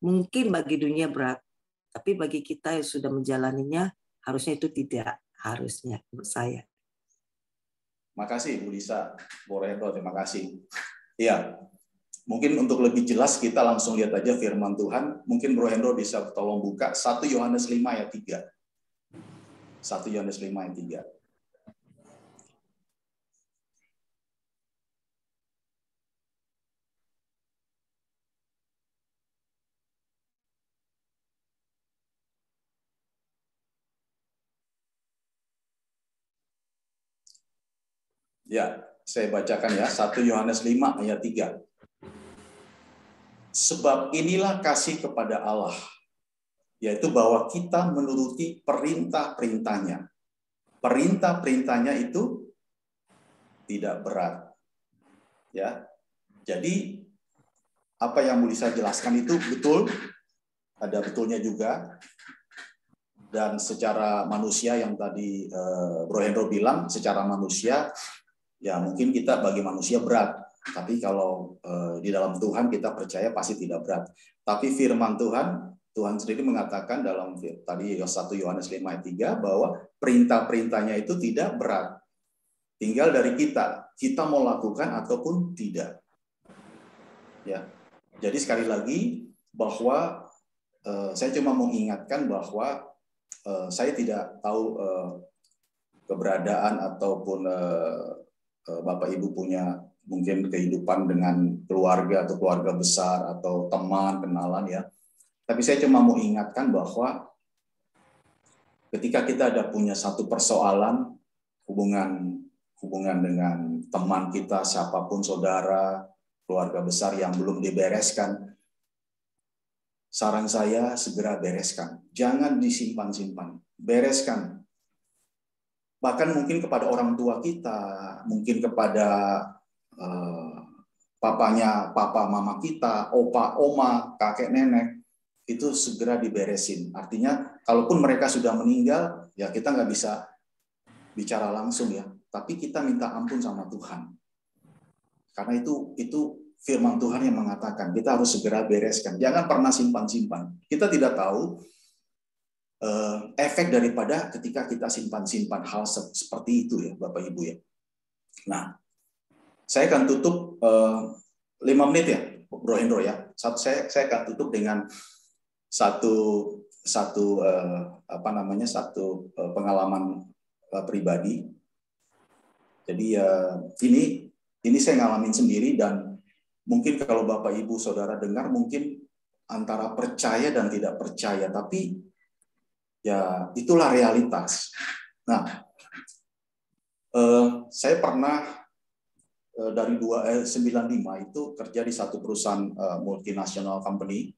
Mungkin bagi dunia berat, tapi bagi kita yang sudah menjalaninya, harusnya itu tidak. Harusnya, menurut saya. Makasih Bu Lisa, Bu Rendo, terima kasih. Iya, mungkin untuk lebih jelas kita langsung lihat aja firman Tuhan. Mungkin Bro Hendro bisa tolong buka 1 Yohanes 5 ayat 3. 1 Yohanes 5 ayat 3. Ya, saya bacakan ya, 1 Yohanes 5 ayat 3. Sebab inilah kasih kepada Allah, yaitu bahwa kita menuruti perintah-perintahnya. Perintah-perintahnya itu tidak berat. Ya. Jadi apa yang Mulisa jelaskan itu betul, ada betulnya juga. Dan secara manusia yang tadi Bro Hendro bilang, secara manusia ya mungkin kita bagi manusia berat. Tapi kalau di dalam Tuhan kita percaya pasti tidak berat. Tapi firman Tuhan sendiri mengatakan dalam tadi 1 Yohanes 5 ayat 3 bahwa perintah-perintahnya itu tidak berat. Tinggal dari kita mau lakukan ataupun tidak. Ya. Jadi sekali lagi bahwa saya cuma mengingatkan bahwa saya tidak tahu keberadaan ataupun Bapak Ibu punya mungkin kehidupan dengan keluarga atau keluarga besar atau teman, kenalan ya. Tapi saya cuma mau ingatkan bahwa ketika kita ada punya satu persoalan hubungan dengan teman kita, siapapun saudara, keluarga besar yang belum dibereskan, saran saya segera bereskan. Jangan disimpan-simpan, bereskan. Bahkan mungkin kepada orang tua kita, mungkin kepada papa mama kita, opa, oma, kakek, nenek. itu segera diberesin. Artinya, kalaupun mereka sudah meninggal, ya kita nggak bisa bicara langsung ya. Tapi kita minta ampun sama Tuhan. Karena itu firman Tuhan yang mengatakan kita harus segera bereskan. Jangan pernah simpan-simpan. Kita tidak tahu efek daripada ketika kita simpan-simpan hal seperti itu ya, Bapak Ibu ya. Nah, saya akan tutup 5 menit ya, Bro Hendro ya. Saya akan tutup dengan satu pengalaman pribadi. Jadi ini saya ngalamin sendiri, dan mungkin kalau Bapak Ibu Saudara dengar mungkin antara percaya dan tidak percaya, tapi ya itulah realitas. Nah, saya pernah dari 95 itu kerja di satu perusahaan multinasional company,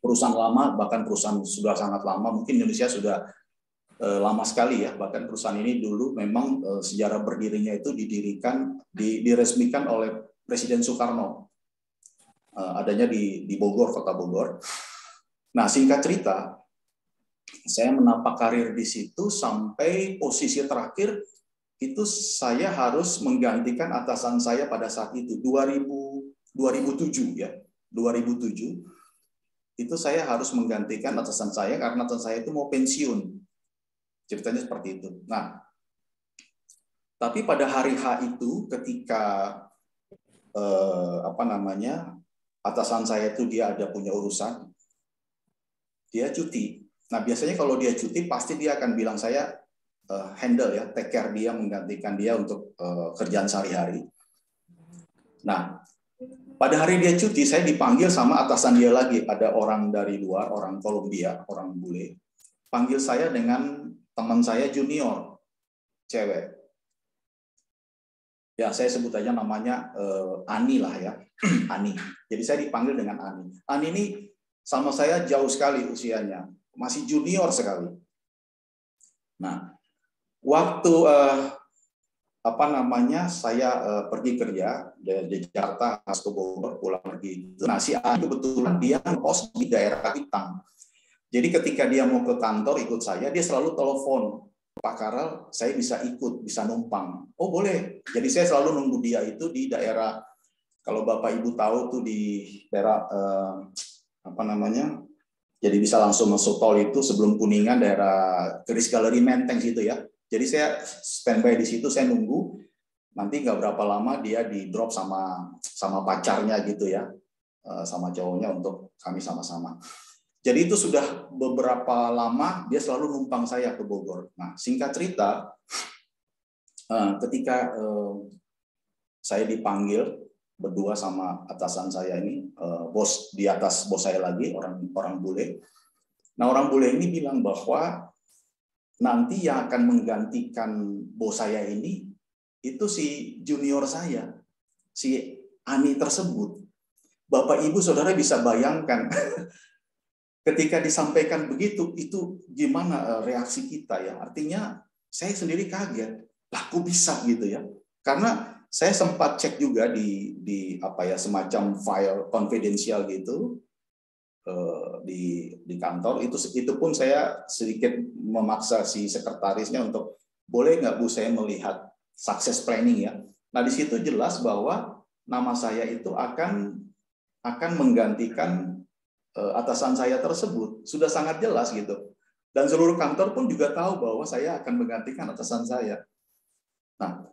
perusahaan lama, bahkan perusahaan sudah sangat lama, mungkin Indonesia sudah lama sekali ya, bahkan perusahaan ini dulu memang sejarah berdirinya itu diresmikan oleh Presiden Soekarno, adanya di Bogor, Kota Bogor. Nah, singkat cerita, saya menapak karir di situ sampai posisi terakhir itu saya harus menggantikan atasan saya pada saat itu 2007 ya, 2007 itu saya harus menggantikan atasan saya karena atasan saya itu mau pensiun. Ceritanya seperti itu. Nah, tapi pada hari H itu ketika atasan saya itu dia ada punya urusan, dia cuti. Nah, biasanya kalau dia cuti pasti dia akan bilang saya handle ya, take care dia, menggantikan dia untuk kerjaan sehari-hari. Nah, pada hari dia cuti, saya dipanggil sama atasan dia lagi. Ada orang dari luar, orang Kolombia, orang bule. Panggil saya dengan teman saya junior, cewek. Ya, saya sebut aja namanya Ani lah ya, Ani. Jadi saya dipanggil dengan Ani. Ani ini sama saya jauh sekali usianya, masih junior sekali. Nah, waktu saya pergi kerja dari Jakarta ke Bogor, pulang pergi. Nah, si Ani kebetulan dia kos di daerah Pitang. Jadi ketika dia mau ke kantor ikut saya, dia selalu telepon, Pak Karel, saya bisa ikut, bisa numpang. Oh boleh. Jadi saya selalu nunggu dia itu di daerah, kalau Bapak Ibu tahu tuh di daerah jadi bisa langsung masuk tol itu sebelum Kuningan, daerah Keris Galeri Menteng situ ya. Jadi saya standby di situ, saya nunggu. Nanti nggak berapa lama dia di drop sama pacarnya gitu ya, sama cowoknya untuk kami sama-sama. Jadi itu sudah beberapa lama dia selalu numpang saya ke Bogor. Nah, singkat cerita, ketika saya dipanggil berdua sama atasan saya ini, bos di atas bos saya lagi, orang bule. Nah, orang bule ini bilang bahwa nanti yang akan menggantikan bos saya ini itu si junior saya, si Ani tersebut. Bapak Ibu Saudara bisa bayangkan ketika disampaikan begitu, itu gimana reaksi kita ya? Artinya saya sendiri kaget, lah kok bisa gitu ya? Karena saya sempat cek juga di semacam file konfidensial gitu di kantor. Itu pun saya sedikit memaksa si sekretarisnya untuk boleh nggak Bu saya melihat success planning ya. Nah di situ jelas bahwa nama saya itu akan menggantikan atasan saya tersebut, sudah sangat jelas gitu. Dan seluruh kantor pun juga tahu bahwa saya akan menggantikan atasan saya. Nah,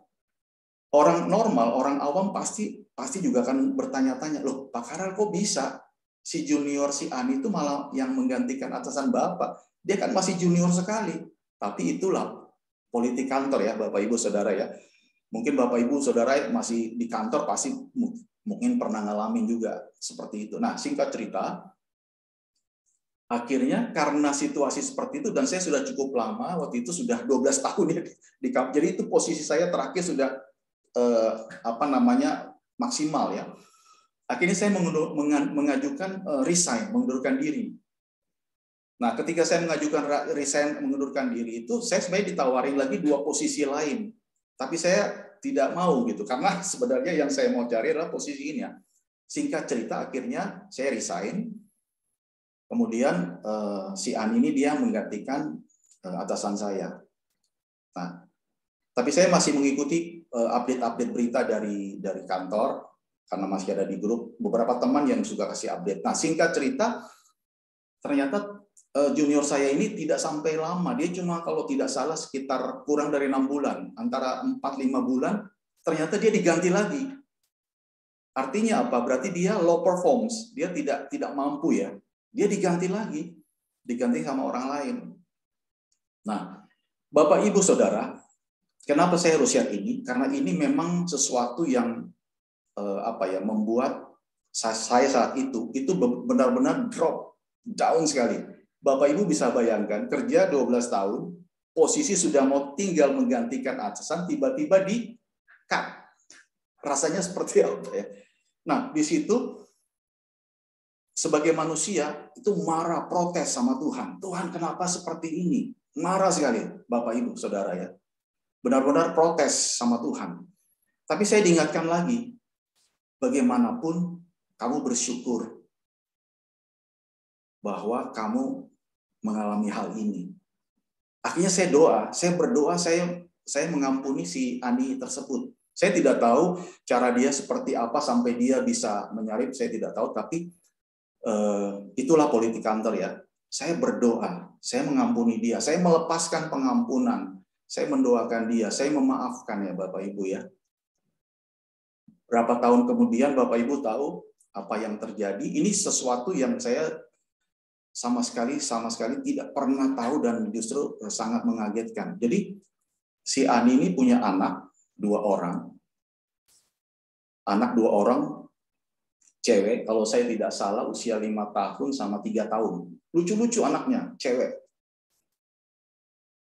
orang normal, orang awam pasti juga akan bertanya-tanya, loh Pak Karel kok bisa si junior si Ani itu malah yang menggantikan atasan Bapak? Dia kan masih junior sekali. Tapi itulah politik kantor ya Bapak Ibu Saudara ya. Mungkin Bapak Ibu Saudara masih di kantor pasti mungkin pernah ngalamin juga seperti itu. Nah, singkat cerita, akhirnya karena situasi seperti itu, dan saya sudah cukup lama, waktu itu sudah 12 tahun ya di jadi itu posisi saya terakhir sudah maksimal ya. Akhirnya saya mengajukan resign, mengundurkan diri. Nah, ketika saya mengajukan resign, mengundurkan diri itu, saya sebenarnya ditawarin lagi 2 posisi lain. Tapi saya tidak mau gitu, karena sebenarnya yang saya mau cari adalah posisi ini ya. Singkat cerita, akhirnya saya resign. Kemudian si Ani ini dia menggantikan atasan saya. Nah, tapi saya masih mengikuti update-update berita dari kantor karena masih ada di grup beberapa teman yang juga kasih update. Nah, singkat cerita, ternyata junior saya ini tidak sampai lama. Dia cuma kalau tidak salah sekitar kurang dari 6 bulan, antara 4-5 bulan, ternyata dia diganti lagi. Artinya apa? Berarti dia low performance, dia tidak mampu ya. Dia diganti lagi, diganti sama orang lain. Nah, Bapak Ibu Saudara, kenapa saya harus share ini? Karena ini memang sesuatu yang membuat saya saat itu benar-benar drop down sekali. Bapak Ibu bisa bayangkan kerja 12 tahun, posisi sudah mau tinggal menggantikan atasan, tiba-tiba di cut. Rasanya seperti apa ya? Nah, di situ sebagai manusia itu marah, protes sama Tuhan. Tuhan, kenapa seperti ini? Marah sekali, Bapak Ibu Saudara ya. Benar-benar protes sama Tuhan. Tapi saya diingatkan lagi, bagaimanapun kamu bersyukur bahwa kamu mengalami hal ini. Akhirnya saya berdoa, saya mengampuni si Ani tersebut. Saya tidak tahu cara dia seperti apa sampai dia bisa menyalip, saya tidak tahu, tapi itulah politik kantor ya. Saya berdoa, saya mengampuni dia, saya melepaskan pengampunan, saya mendoakan dia, saya memaafkan ya Bapak Ibu ya. Berapa tahun kemudian Bapak Ibu tahu apa yang terjadi? Ini sesuatu yang saya sama sekali tidak pernah tahu dan justru sangat mengagetkan. Jadi si Ani ini punya anak 2 orang. Anak 2 orang cewek, kalau saya tidak salah usia 5 tahun sama 3 tahun. Lucu-lucu anaknya, cewek.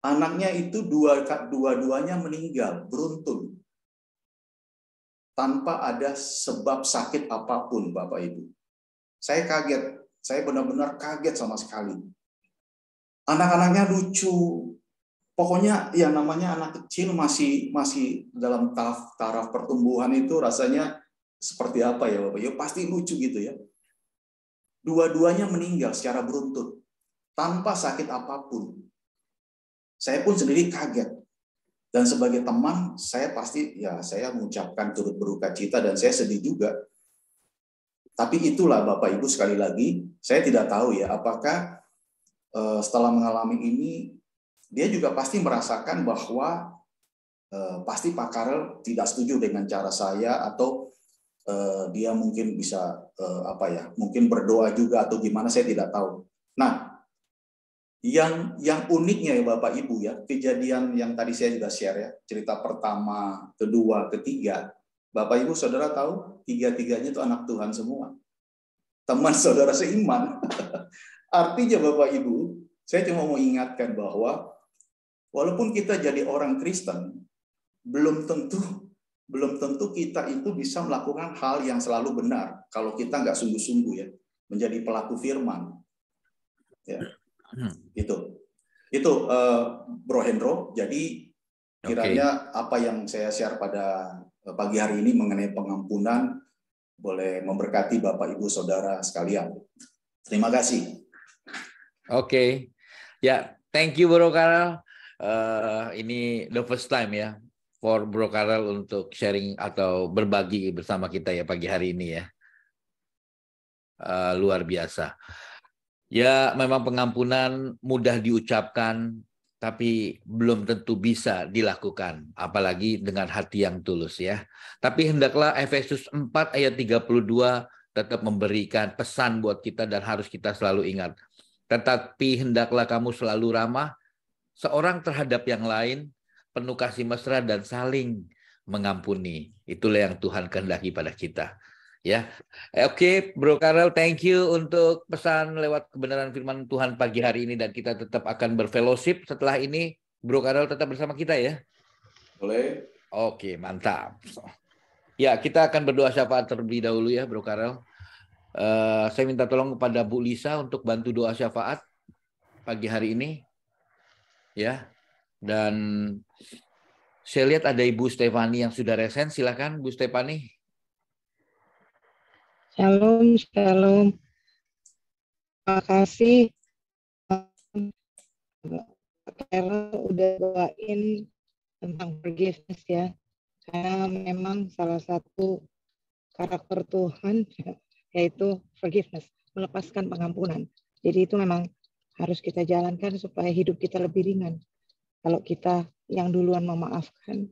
Anaknya itu dua-duanya meninggal, beruntun. Tanpa ada sebab sakit apapun, Bapak Ibu. Saya kaget, saya benar-benar kaget sama sekali. Anak-anaknya lucu. Pokoknya yang namanya anak kecil masih dalam taraf pertumbuhan itu rasanya seperti apa ya Bapak? Ya pasti lucu gitu ya. Dua-duanya meninggal secara beruntun tanpa sakit apapun. Saya pun sendiri kaget. Dan sebagai teman, saya mengucapkan turut berduka cita dan saya sedih juga. Tapi itulah Bapak Ibu sekali lagi, saya tidak tahu ya apakah setelah mengalami ini dia juga pasti merasakan bahwa pasti Pak Karel tidak setuju dengan cara saya atau dia mungkin bisa mungkin berdoa juga atau gimana saya tidak tahu. Nah, yang uniknya ya Bapak Ibu ya, kejadian yang tadi saya juga share ya, cerita pertama, kedua, ketiga, Bapak Ibu Saudara tahu, 3-tiganya itu anak Tuhan semua. Teman saudara seiman. Artinya Bapak Ibu, saya cuma mau ingatkan bahwa walaupun kita jadi orang Kristen, belum tentu kita itu bisa melakukan hal yang selalu benar kalau kita nggak sungguh-sungguh ya menjadi pelaku firman. Ya, itu Bro Hendro. Jadi kiranya apa yang saya share pada pagi hari ini mengenai pengampunan boleh memberkati Bapak Ibu Saudara sekalian. Terima kasih. Oke. Ya, thank you Bro Karel. Ini the first time ya for Bro Karel untuk sharing atau berbagi bersama kita ya pagi hari ini ya. Luar biasa. Ya, memang pengampunan mudah diucapkan, tapi belum tentu bisa dilakukan, apalagi dengan hati yang tulus ya. Tapi hendaklah Efesus 4 ayat 32 tetap memberikan pesan buat kita dan harus kita selalu ingat. Tetapi hendaklah kamu selalu ramah seorang terhadap yang lain, penuh kasih mesra dan saling mengampuni. Itulah yang Tuhan kehendaki pada kita. Ya, oke, Bro Karel, thank you untuk pesan lewat kebenaran firman Tuhan pagi hari ini dan kita tetap akan berfellowship setelah ini. Bro Karel tetap bersama kita ya. Boleh. Oke, mantap. Ya, kita akan berdoa syafaat terlebih dahulu ya, Bro Karel. Saya minta tolong kepada Bu Lisa untuk bantu doa syafaat pagi hari ini. Ya, dan saya lihat ada Ibu Stefani yang sudah resen. Silakan, Bu Stefani. Shalom, shalom. Makasih karena udah doain tentang forgiveness ya. Karena memang salah satu karakter Tuhan yaitu forgiveness, melepaskan pengampunan. Jadi itu memang harus kita jalankan supaya hidup kita lebih ringan. Kalau kita yang duluan memaafkan,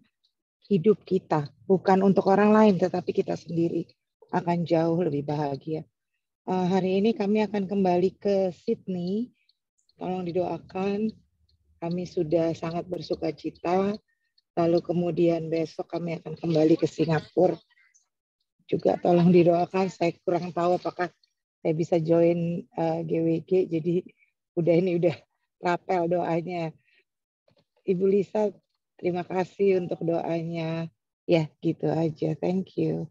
hidup kita bukan untuk orang lain tetapi kita sendiri akan jauh lebih bahagia. Hari ini kami akan kembali ke Sydney. Tolong didoakan. Kami sudah sangat bersuka cita. Lalu kemudian besok kami akan kembali ke Singapura. Juga tolong didoakan. Saya kurang tahu apakah saya bisa join GWG. Jadi udah rapel doanya. Ibu Lisa, terima kasih untuk doanya. Ya, gitu aja. Thank you.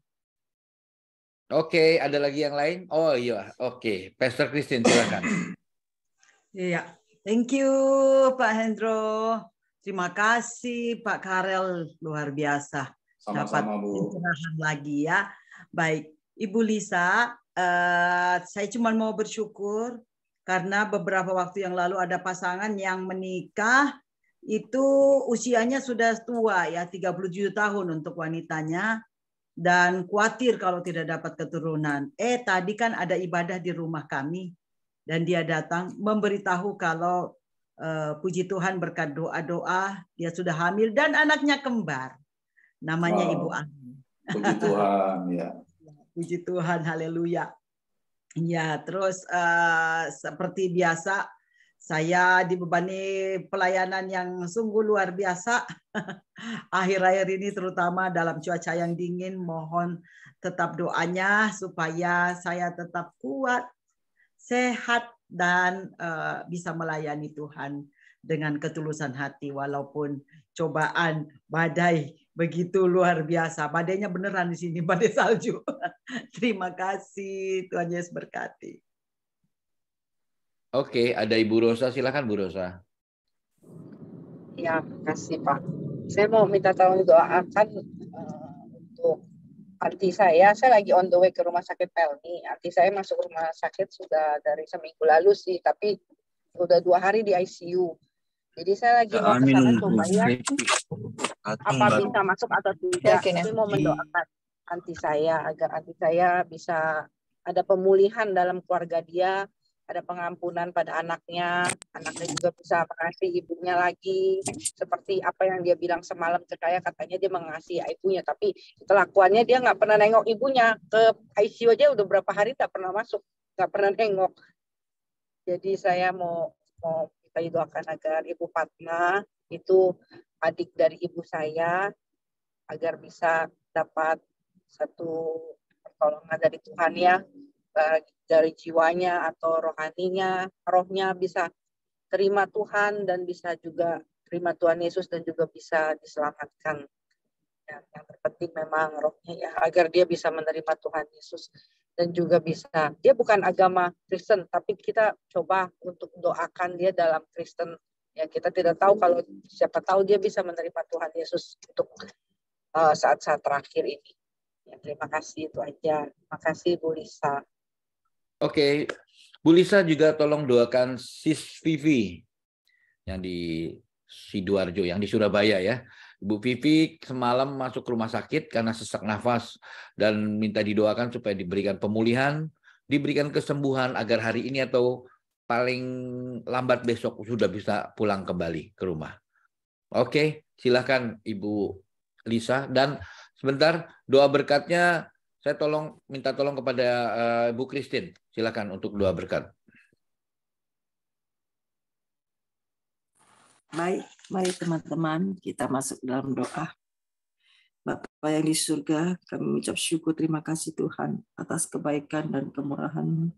Oke, ada lagi yang lain? Oh iya, oke. Pastor Christine, silakan. Iya, thank you Pak Hendro. Terima kasih Pak Karel, luar biasa. Sama-sama, Bu. Pencerahan lagi ya. Baik, Ibu Lisa, saya cuma mau bersyukur karena beberapa waktu yang lalu ada pasangan yang menikah itu usianya sudah tua ya, 37 tahun untuk wanitanya. Dan khawatir kalau tidak dapat keturunan. Tadi kan ada ibadah di rumah kami dan dia datang memberitahu kalau puji Tuhan berkat doa-doa dia sudah hamil dan anaknya kembar. Namanya Ibu Ani. Puji Tuhan ya. Puji Tuhan, haleluya. Ya, terus seperti biasa saya dibebani pelayanan yang sungguh luar biasa. Akhir-akhir ini terutama dalam cuaca yang dingin, mohon tetap doanya supaya saya tetap kuat, sehat, dan bisa melayani Tuhan dengan ketulusan hati walaupun cobaan badai begitu luar biasa. Badainya beneran di sini, badai salju. Terima kasih, Tuhan Yesus berkati. Oke, ada Ibu Rosa, silakan Bu Rosa. Ya, makasih Pak. Saya mau minta tolong doakan untuk anti saya lagi on the way ke rumah sakit Pelni. Anti saya masuk rumah sakit sudah dari seminggu lalu sih, tapi udah 2 hari di ICU. Jadi saya lagi mau ke sana supaya apa bisa masuk atau tidak. Tapi mau mendoakan anti saya agar anti saya bisa ada pemulihan dalam keluarga dia, ada pengampunan pada anaknya juga bisa mengasihi ibunya lagi, seperti apa yang dia bilang semalam ke saya, katanya dia mengasihi ibunya, tapi kelakuannya dia nggak pernah nengok ibunya, ke ICU aja udah berapa hari tak pernah masuk, nggak pernah nengok. Jadi saya mau kita doakan agar Ibu Fatma itu adik dari ibu saya, agar bisa dapat satu pertolongan dari Tuhan ya, dari jiwanya atau rohnya bisa terima Tuhan dan bisa juga terima Tuhan Yesus dan juga bisa diselamatkan. Yang terpenting memang rohnya ya, agar dia bisa menerima Tuhan Yesus dan juga bisa, dia bukan agama Kristen, tapi kita coba untuk doakan dia dalam Kristen. Ya, kita tidak tahu, kalau siapa tahu dia bisa menerima Tuhan Yesus untuk saat-saat terakhir ini. Ya, terima kasih, itu aja. Terima kasih Bu Lisa. Oke, Bu Lisa juga tolong doakan Sis Vivi yang di Sidoarjo, yang di Surabaya ya. Ibu Vivi semalam masuk rumah sakit karena sesak nafas dan minta didoakan supaya diberikan pemulihan, diberikan kesembuhan agar hari ini atau paling lambat besok sudah bisa pulang kembali ke rumah. Oke, silakan Ibu Lisa, dan sebentar doa berkatnya saya minta tolong kepada Bu Christine. Silakan untuk doa berkat. Baik, mari teman-teman kita masuk dalam doa. Bapa yang di surga, kami mengucap syukur terima kasih Tuhan atas kebaikan dan kemurahan-Mu.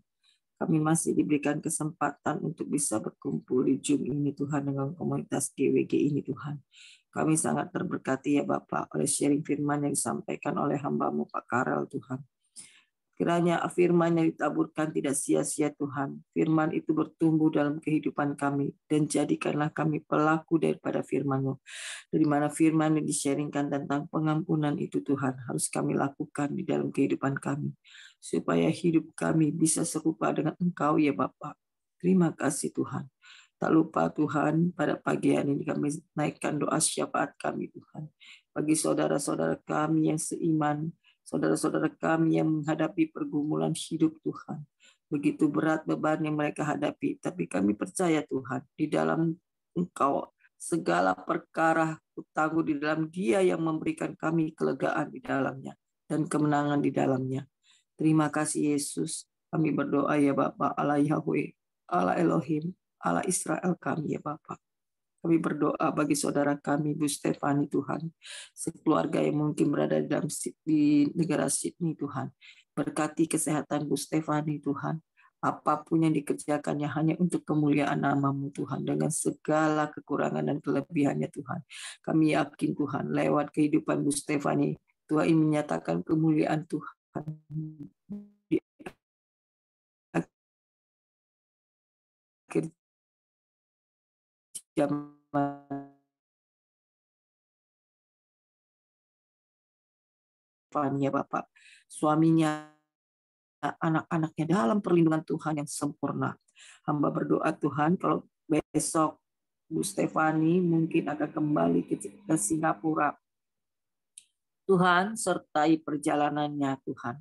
Kami masih diberikan kesempatan untuk bisa berkumpul di Zoom ini Tuhan, dengan komunitas GWG ini Tuhan. Kami sangat terberkati ya Bapak oleh sharing firman yang disampaikan oleh hamba-Mu Pak Karel Tuhan. Kiranya firman yang ditaburkan tidak sia-sia Tuhan. Firman itu bertumbuh dalam kehidupan kami. Dan jadikanlah kami pelaku daripada firman-Mu. Dari mana firman yang di-sharingkan tentang pengampunan itu Tuhan. Harus kami lakukan di dalam kehidupan kami. Supaya hidup kami bisa serupa dengan Engkau ya Bapa. Terima kasih Tuhan. Tak lupa Tuhan, pada pagi hari ini kami naikkan doa syafaat kami Tuhan. Bagi saudara-saudara kami yang seiman, saudara-saudara kami yang menghadapi pergumulan hidup Tuhan. Begitu berat beban yang mereka hadapi, tapi kami percaya Tuhan, di dalam Engkau segala perkara kutangguh di dalam Dia yang memberikan kami kelegaan di dalamnya dan kemenangan di dalamnya. Terima kasih Yesus. Kami berdoa ya Bapa, Allah Yahweh, Allah Elohim, Allah Israel kami ya Bapa. Kami berdoa bagi saudara kami, Bu Stefani Tuhan. Sekeluarga yang mungkin berada di negara Sydney Tuhan. Berkati kesehatan Bu Stefani Tuhan. Apapun yang dikerjakannya hanya untuk kemuliaan nama-Mu Tuhan. Dengan segala kekurangan dan kelebihannya Tuhan. Kami yakin Tuhan lewat kehidupan Bu Stefani. Tuhan ini menyatakan kemuliaan Tuhan. Di akhir zaman ya Bapak, suaminya, anak-anaknya dalam perlindungan Tuhan yang sempurna. Hamba berdoa Tuhan, kalau besok Bu Stefani mungkin akan kembali ke Singapura, Tuhan sertai perjalanannya Tuhan.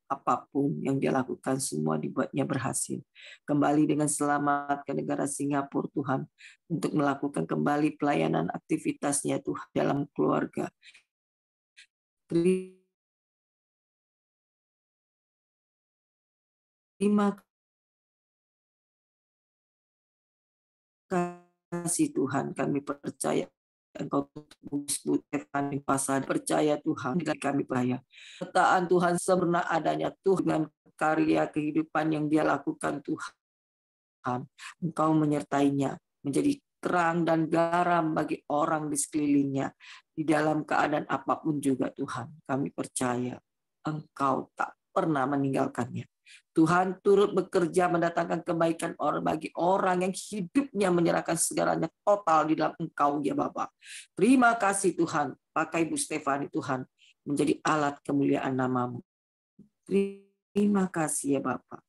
Apapun yang dia lakukan semua dibuatnya berhasil. Kembali dengan selamat ke negara Singapura Tuhan untuk melakukan kembali pelayanan aktivitasnya Tuhan dalam keluarga. Terima kasih Tuhan, kami percaya Engkau Stefani pasal percaya Tuhan dan kami percaya petaan Tuhan sempurna adanya Tuhan dengan karya kehidupan yang dia lakukan Tuhan. Engkau menyertainya menjadi terang dan garam bagi orang di sekelilingnya di dalam keadaan apapun juga Tuhan. Kami percaya Engkau tak pernah meninggalkannya. Tuhan turut bekerja mendatangkan kebaikan bagi orang yang hidupnya menyerahkan segalanya total di dalam Engkau ya Bapa. Terima kasih Tuhan, pakai Bu Stefani Tuhan menjadi alat kemuliaan nama-Mu. Terima kasih ya Bapa.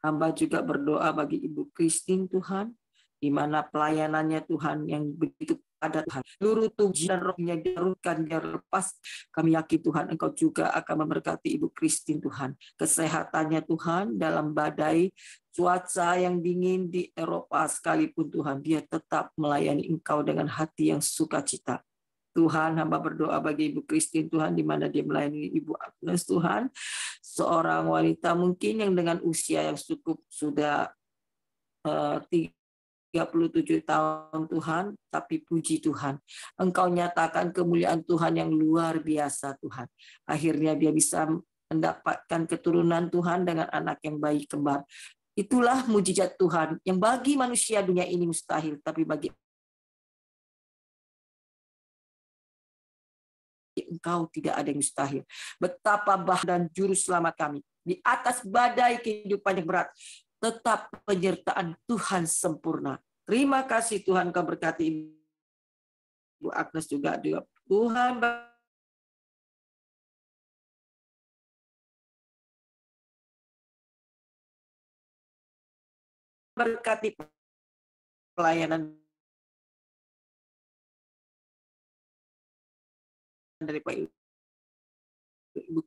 Hamba juga berdoa bagi Ibu Christine Tuhan, di mana pelayanannya Tuhan yang begitu pada Tuhan. Seluruh tubuh dan rohnya diarutkan, dia lepas. Kami yakin Tuhan Engkau juga akan memberkati Ibu Christine Tuhan. Kesehatannya Tuhan dalam badai cuaca yang dingin di Eropa sekalipun Tuhan, dia tetap melayani Engkau dengan hati yang sukacita. Tuhan, hamba berdoa bagi Ibu Christine Tuhan, di mana dia melayani Ibu Agnes Tuhan, seorang wanita mungkin yang dengan usia yang cukup sudah 37 tahun Tuhan, tapi puji Tuhan, Engkau nyatakan kemuliaan Tuhan yang luar biasa Tuhan. Akhirnya dia bisa mendapatkan keturunan Tuhan dengan anak yang bayi kembar. Itulah mujizat Tuhan yang bagi manusia dunia ini mustahil, tapi bagi Engkau tidak ada yang mustahil. Betapa dan juru selamat kami di atas badai kehidupan yang berat, tetap penyertaan Tuhan sempurna. Terima kasih Tuhan, Kau berkati Ibu Agnes juga. Tuhan berkati pelayanan dari Pak Ibu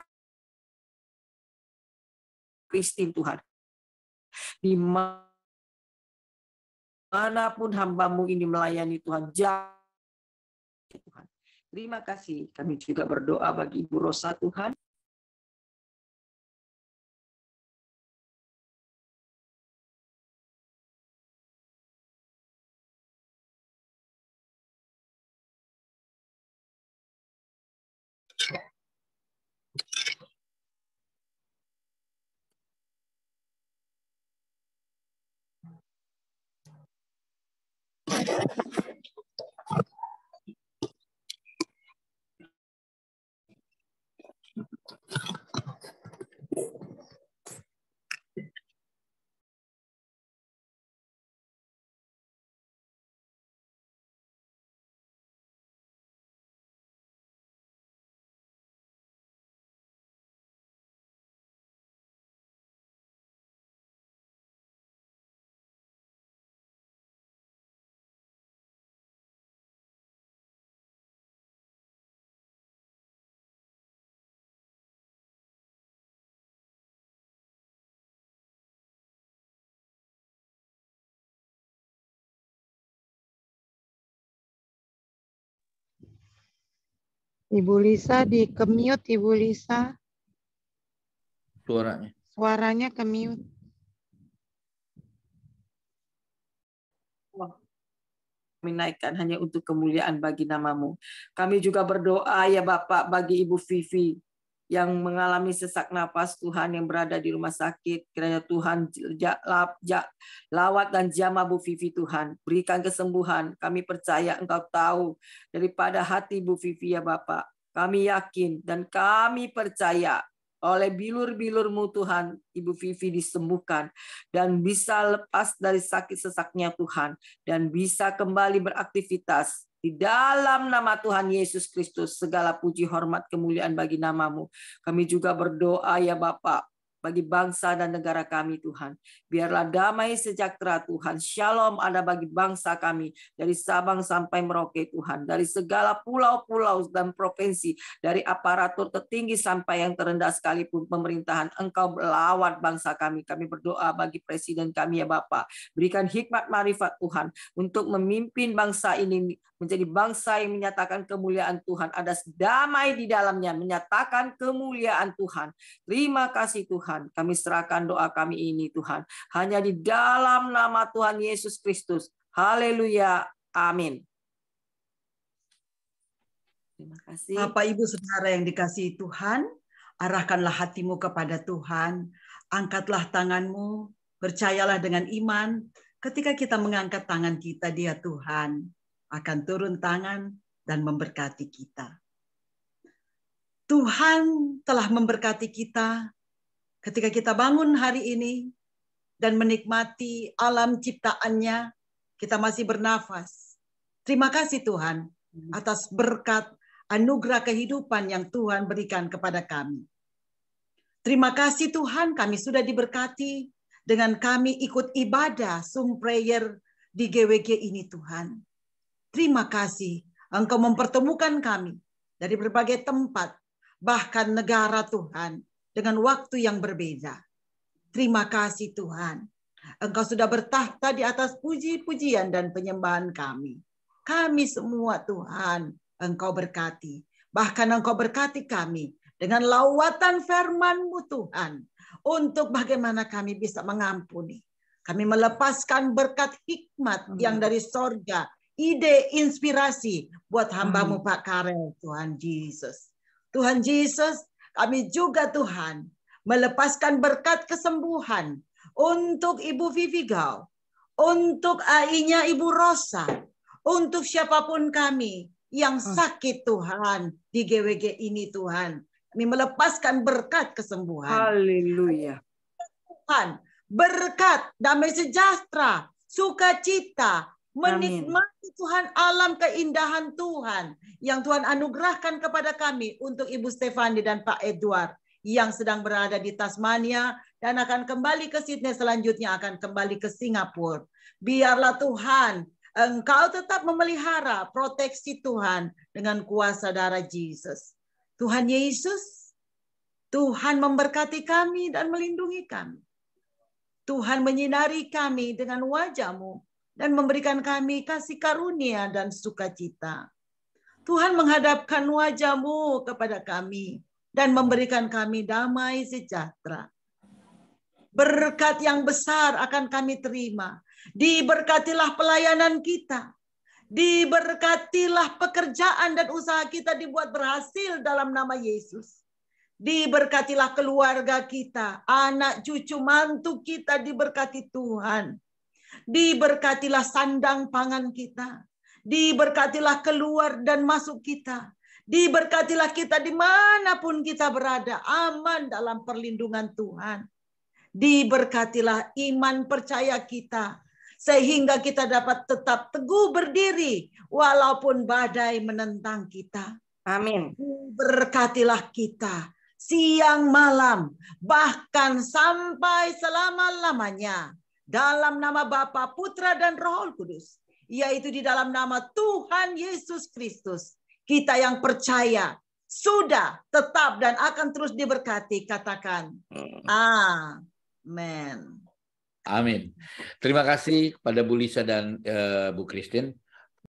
Christine Tuhan. Di manapun hamba-Mu ini melayani Tuhan, Tuhan. Terima kasih. Kami juga berdoa bagi Ibu Rosa Tuhan. Ibu Lisa di ke-mute, Ibu Lisa. Suaranya. Suaranya ke-mute. Kami naikkan hanya untuk kemuliaan bagi namamu. Kami juga berdoa ya Bapak bagi Ibu Vivi yang mengalami sesak napas, Tuhan, yang berada di rumah sakit. Kiranya Tuhan lawat dan jamah Bu Vivi, Tuhan. Berikan kesembuhan. Kami percaya Engkau tahu daripada hati Bu Vivi ya Bapak. Kami yakin dan kami percaya oleh bilur-bilur-Mu Tuhan, Ibu Vivi disembuhkan dan bisa lepas dari sakit sesaknya Tuhan dan bisa kembali beraktivitas. Di dalam nama Tuhan Yesus Kristus, segala puji, hormat, kemuliaan bagi namamu. Kami juga berdoa ya Bapak, bagi bangsa dan negara kami Tuhan. Biarlah damai sejahtera Tuhan, shalom ada bagi bangsa kami, dari Sabang sampai Merauke Tuhan, dari segala pulau-pulau dan provinsi, dari aparatur tertinggi sampai yang terendah sekalipun pemerintahan, Engkau melawat bangsa kami. Kami berdoa bagi presiden kami ya Bapak, berikan hikmat marifat Tuhan, untuk memimpin bangsa ini menjadi bangsa yang menyatakan kemuliaan Tuhan, ada damai di dalamnya, menyatakan kemuliaan Tuhan. Terima kasih Tuhan, kami serahkan doa kami ini Tuhan, hanya di dalam nama Tuhan Yesus Kristus. Haleluya, amin. Terima kasih. Bapak Ibu Saudara yang dikasihi Tuhan, arahkanlah hatimu kepada Tuhan, angkatlah tanganmu, percayalah dengan iman, ketika kita mengangkat tangan kita, Dia Tuhan akan turun tangan dan memberkati kita. Tuhan telah memberkati kita ketika kita bangun hari ini dan menikmati alam ciptaannya, kita masih bernafas. Terima kasih Tuhan atas berkat anugerah kehidupan yang Tuhan berikan kepada kami. Terima kasih Tuhan, kami sudah diberkati dengan kami ikut ibadah Zoom prayer di GWG ini Tuhan. Terima kasih Engkau mempertemukan kami dari berbagai tempat, bahkan negara Tuhan, dengan waktu yang berbeda. Terima kasih Tuhan. Engkau sudah bertahta di atas puji-pujian dan penyembahan kami. Kami semua Tuhan, Engkau berkati. Bahkan Engkau berkati kami dengan lawatan firman-Mu Tuhan, untuk bagaimana kami bisa mengampuni. Kami melepaskan berkat hikmat yang dari sorga, ide, inspirasi buat hamba-Mu Pak Karel, Tuhan Yesus. Tuhan Yesus, kami juga Tuhan melepaskan berkat kesembuhan untuk Ibu Vivi Gau, untuk AI-nya Ibu Rosa, untuk siapapun kami yang sakit Tuhan di GWG ini Tuhan. Kami melepaskan berkat kesembuhan. Haleluya. Tuhan, berkat damai sejahtera, sukacita, menikmati Tuhan alam keindahan Tuhan yang Tuhan anugerahkan kepada kami untuk Ibu Stefani dan Pak Edward yang sedang berada di Tasmania dan akan kembali ke Sydney, selanjutnya akan kembali ke Singapura. Biarlah Tuhan Engkau tetap memelihara proteksi Tuhan dengan kuasa darah Yesus. Tuhan Yesus, Tuhan memberkati kami dan melindungi kami. Tuhan menyinari kami dengan wajah-Mu dan memberikan kami kasih karunia dan sukacita. Tuhan menghadapkan wajah-Mu kepada kami dan memberikan kami damai sejahtera. Berkat yang besar akan kami terima. Diberkatilah pelayanan kita. Diberkatilah pekerjaan dan usaha kita dibuat berhasil dalam nama Yesus. Diberkatilah keluarga kita, anak cucu mantu kita diberkati Tuhan. Diberkatilah sandang pangan kita. Diberkatilah keluar dan masuk kita. Diberkatilah kita dimanapun kita berada, aman dalam perlindungan Tuhan. Diberkatilah iman percaya kita, sehingga kita dapat tetap teguh berdiri walaupun badai menentang kita. Amin. Berkatilah kita siang malam, bahkan sampai selama-lamanya. Dalam nama Bapa, Putra, dan Roh Kudus. Yaitu di dalam nama Tuhan Yesus Kristus. Kita yang percaya sudah, tetap, dan akan terus diberkati. Katakan, amin. Amin. Terima kasih kepada Bu Lisa dan Bu Christine.